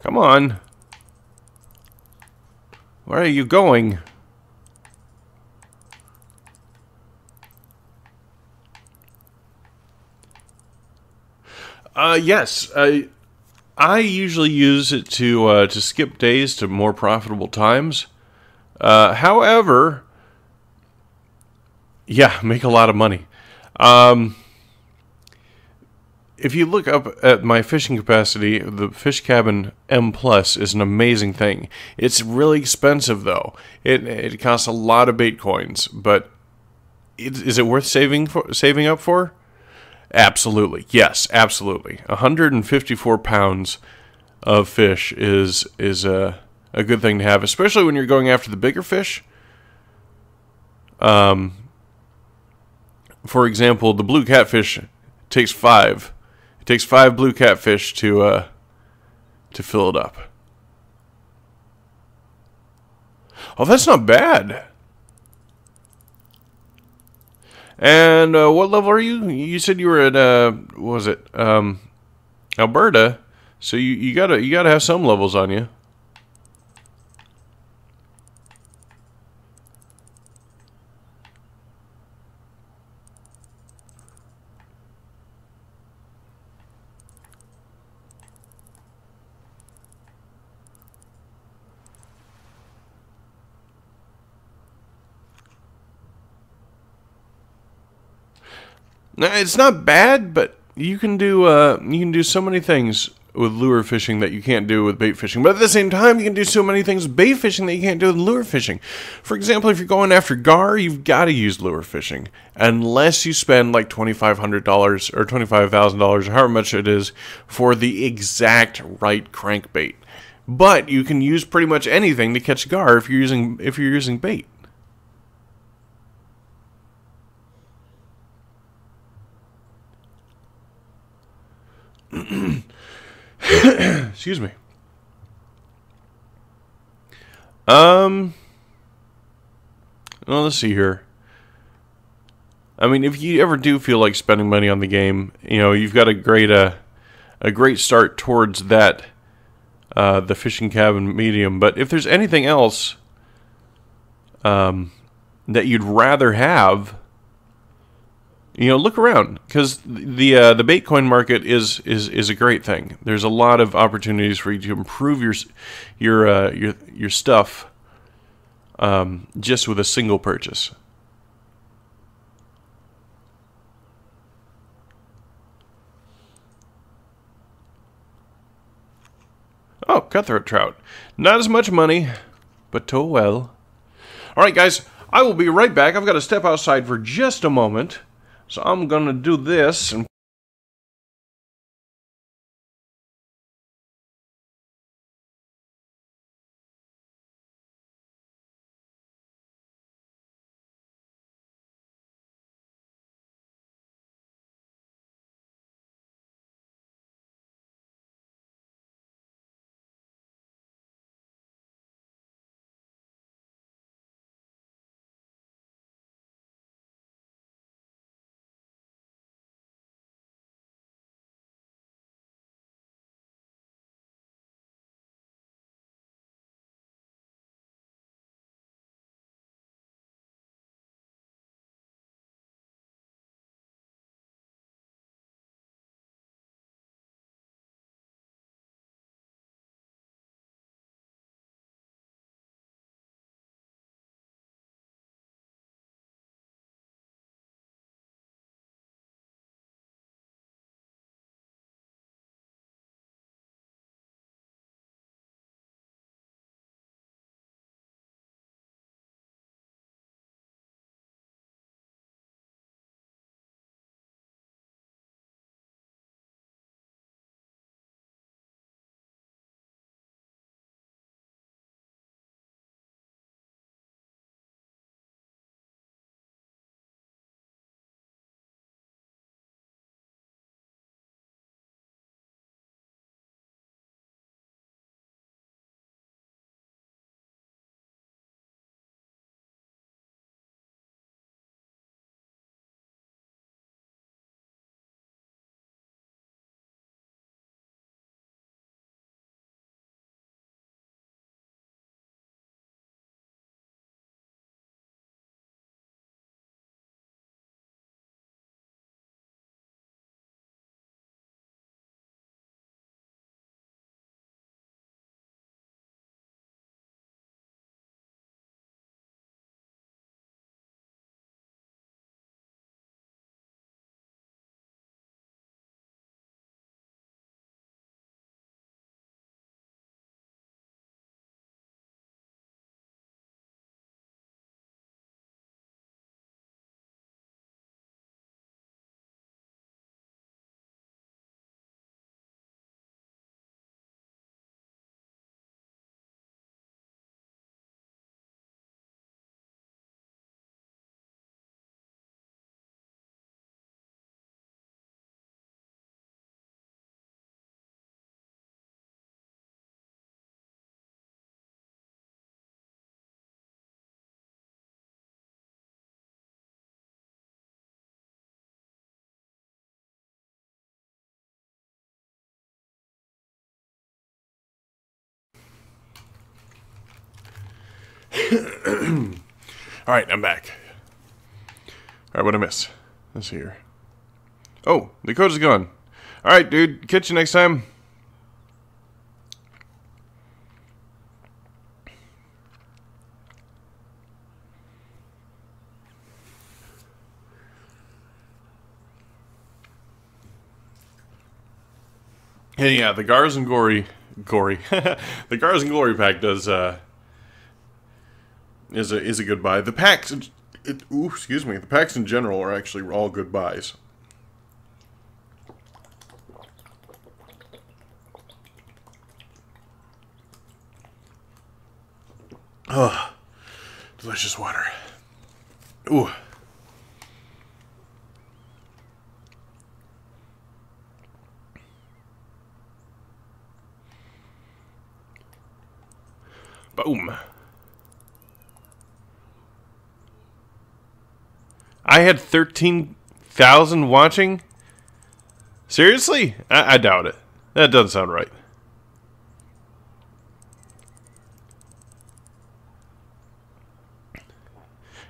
Come on. Where are you going? Yes. I usually use it to skip days to more profitable times. However, yeah, make a lot of money. If you look up at my fishing capacity, the Fish Cabin M Plus is an amazing thing. It's really expensive, though. It costs a lot of bait coins, but is it worth saving up for? Absolutely, yes, absolutely. 154 pounds of fish is a good thing to have, especially when you're going after the bigger fish. For example, the blue catfish takes 5. It takes 5 blue catfish to fill it up. Oh, that's not bad. And what level are you? You said you were at what was it? Alberta. So you gotta have some levels on you. It's not bad, but you can do so many things with lure fishing that you can't do with bait fishing. But at the same time, you can do so many things with bait fishing that you can't do with lure fishing. For example, if you're going after gar, you've got to use lure fishing. Unless you spend like $2,500 or $25,000 or however much it is for the exact right crankbait. But you can use pretty much anything to catch gar if you're using bait. Excuse me. Well, let's see here. I mean, if you ever do feel like spending money on the game, you know, you've got a great start towards that, the fishing cabin medium. But if there's anything else that you'd rather have, you know, look around, because the Baitcoin market is a great thing. There's a lot of opportunities for you to improve your stuff just with a single purchase. Oh, cutthroat trout. Not as much money, but tow well. All right, guys, I will be right back. I've got to step outside for just a moment. So I'm going to do this and all right, I'm back. All right, what'd I miss? Let's see here. Oh, the code is gone. All right, dude. Catch you next time. And yeah, the Gars and Gory, the Gars and Glory pack does is a good buy. The packs, excuse me, the packs in general are actually all good buys. Oh, delicious water. Ooh. Boom. I had 13,000 watching? Seriously? I doubt it. That doesn't sound right.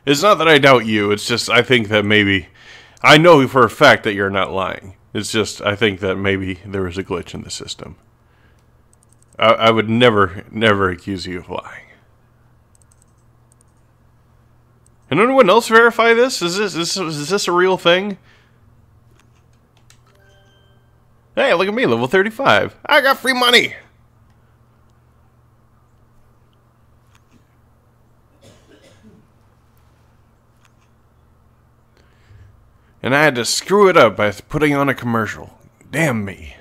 It's not that I doubt you, it's just I think that maybe... I know for a fact that you're not lying. It's just I think that maybe there was a glitch in the system. I would never accuse you of lying. Can anyone else verify this? Is this a real thing? Hey, look at me, level 35. I got free money! And I had to screw it up by putting on a commercial. Damn me.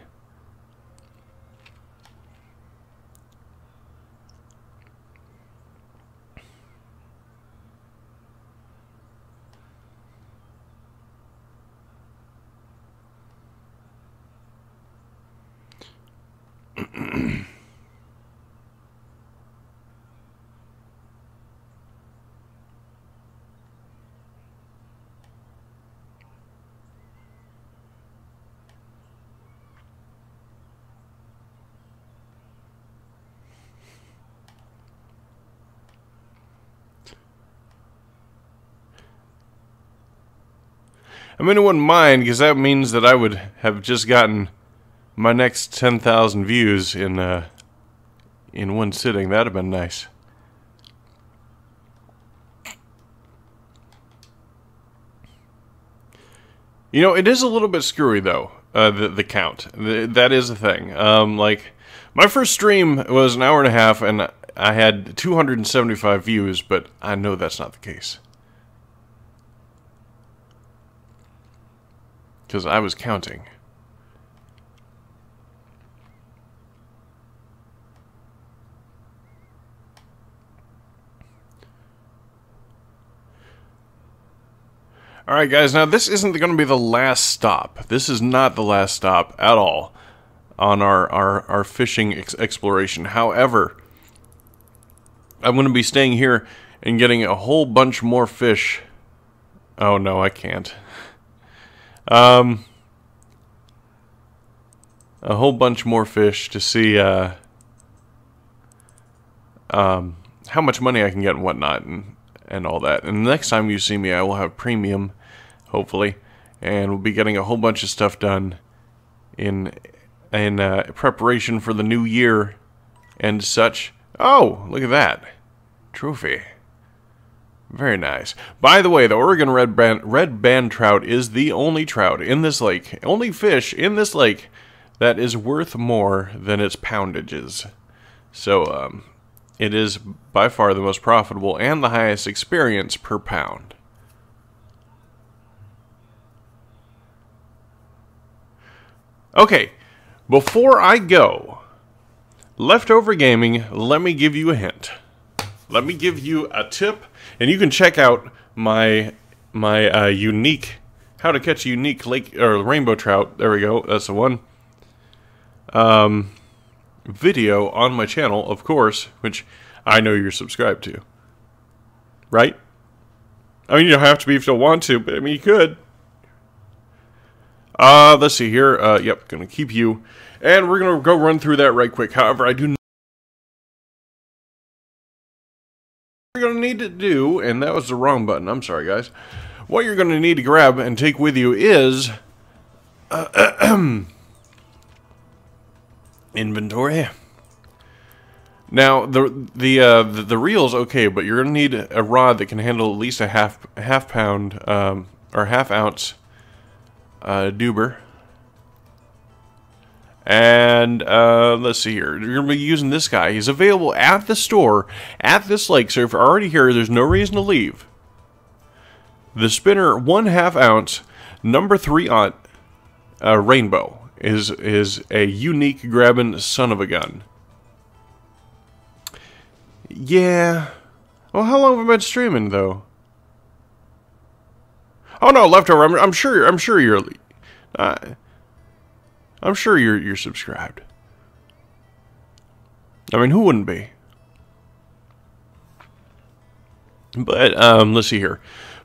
I mean, it wouldn't mind, because that means that I would have just gotten my next 10,000 views in one sitting. That'd have been nice. You know, it is a little bit screwy, though, the count. That is the thing. Like, my first stream was an hour and a half, and I had 275 views, but I know that's not the case. Because I was counting. Alright guys, now this isn't going to be the last stop. This is not the last stop at all on our fishing exploration. However, I'm going to be staying here and getting a whole bunch more fish. Oh no, I can't. A whole bunch more fish to see how much money I can get and whatnot and all that. And the next time you see me, I will have premium, hopefully, and we'll be getting a whole bunch of stuff done in preparation for the new year and such. Oh, look at that trophy. Very nice. By the way, the Oregon red band trout is the only trout in this lake, only fish in this lake that is worth more than its poundages. So, it is by far the most profitable and the highest experience per pound. Okay, before I go, Leftover Gaming, let me give you a hint. Let me give you a tip. And you can check out my unique, how to catch a unique lake or rainbow trout. There we go. That's the one. Video on my channel, of course, which I know you're subscribed to. Right? I mean, you don't have to be if you don't want to, but I mean, you could. Let's see here. Yep, gonna keep you, and we're gonna go run through that right quick. However, I do. You're going to need to do, and that was the wrong button, I'm sorry guys, what you're going to need to grab and take with you is inventory. Now the reel's okay, but you're going to need a rod that can handle at least a half pound or half ounce duber. And, let's see here. You're going to be using this guy. He's available at the store, at this lake. So if you're already here, there's no reason to leave. The spinner 1/2 ounce, number 3/0 rainbow is a unique grabbing son of a gun. Yeah, Well, how long have I been streaming, though? Oh no, Leftover. I'm sure you're subscribed. I mean, who wouldn't be? But let's see here.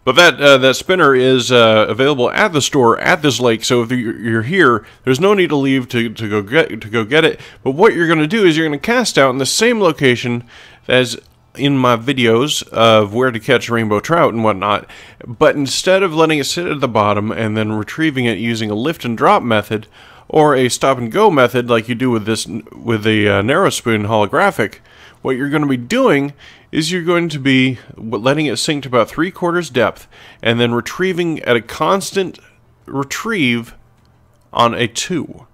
But that spinner is available at the store at this lake. So if you're here, there's no need to leave to go get it. But what you're going to do is you're going to cast out in the same location as in my videos of where to catch rainbow trout and whatnot. But instead of letting it sit at the bottom and then retrieving it using a lift and drop method or a stop and go method like you do with the narrow spoon holographic, what you're going to be doing is you're going to be letting it sink to about 3/4 depth and then retrieving at a constant retrieve on a 2.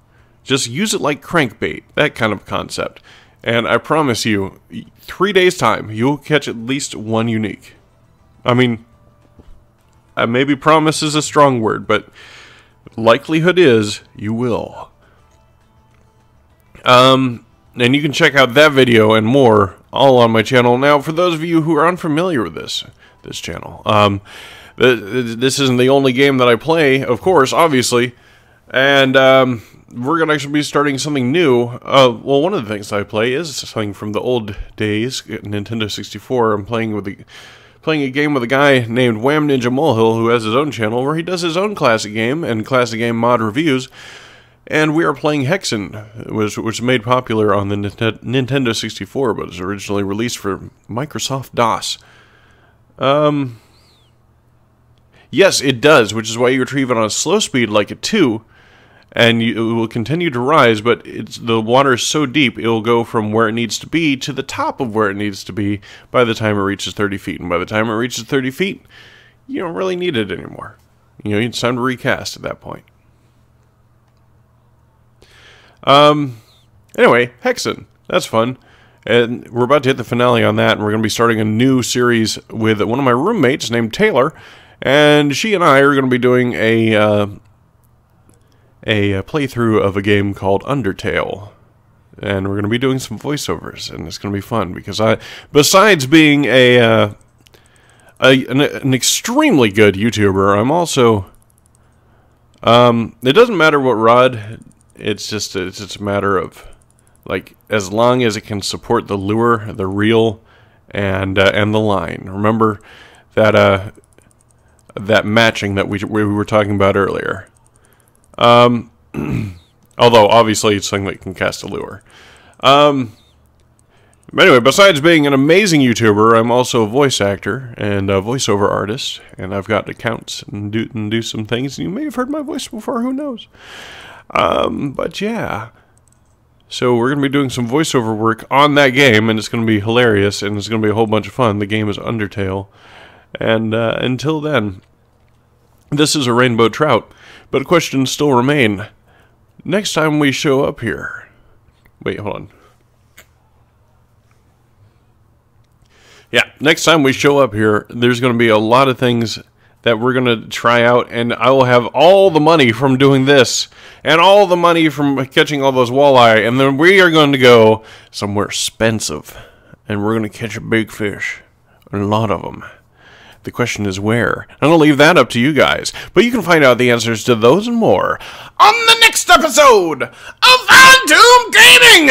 Just use it like crankbait, that kind of concept. And I promise you, 3 days time, you'll catch at least one unique. I mean, maybe promise is a strong word, but likelihood is you will. And you can check out that video and more all on my channel. Now, for those of you who are unfamiliar with this channel, this isn't the only game that I play, of course, obviously, and we're going to actually be starting something new. Well, one of the things I play is something from the old days, Nintendo 64. I'm playing a game with a guy named Wham Ninja Molehill, who has his own channel where he does his own classic game and classic game mod reviews. And we are playing Hexen, which was made popular on the Nintendo 64, but was originally released for Microsoft DOS. Yes, it does, which is why you retrieve it on a slow speed like a 2, and it will continue to rise, but the water is so deep, it will go from where it needs to be to the top of where it needs to be by the time it reaches 30 feet. And by the time it reaches 30 feet, you don't really need it anymore. You know, it's time to recast at that point. Anyway, Hexen. That's fun. And we're about to hit the finale on that, and we're going to be starting a new series with one of my roommates named Taylor, and she and I are going to be doing a playthrough of a game called Undertale. And we're going to be doing some voiceovers, and it's going to be fun, because besides being an extremely good YouTuber, I'm also, it doesn't matter what rod. It's just a matter of, like, as long as it can support the lure, the reel, and the line. Remember that that matching that we were talking about earlier. Although obviously it's something that can cast a lure. But anyway, besides being an amazing YouTuber, I'm also a voice actor and a voiceover artist, and I've got accounts and do some things. And you may have heard my voice before. Who knows? But yeah, so we're going to be doing some voiceover work on that game, and it's going to be hilarious, and it's going to be a whole bunch of fun. The game is Undertale, and until then, this is a rainbow trout, but questions still remain. Next time we show up here, wait, hold on. Yeah, next time we show up here, there's going to be a lot of things that we're going to try out, and I will have all the money from doing this, and all the money from catching all those walleye, and then we are going to go somewhere expensive, and we're going to catch a big fish, a lot of them. The question is where. I'm going to leave that up to you guys, but you can find out the answers to those and more on the next episode of Phantom Gaming!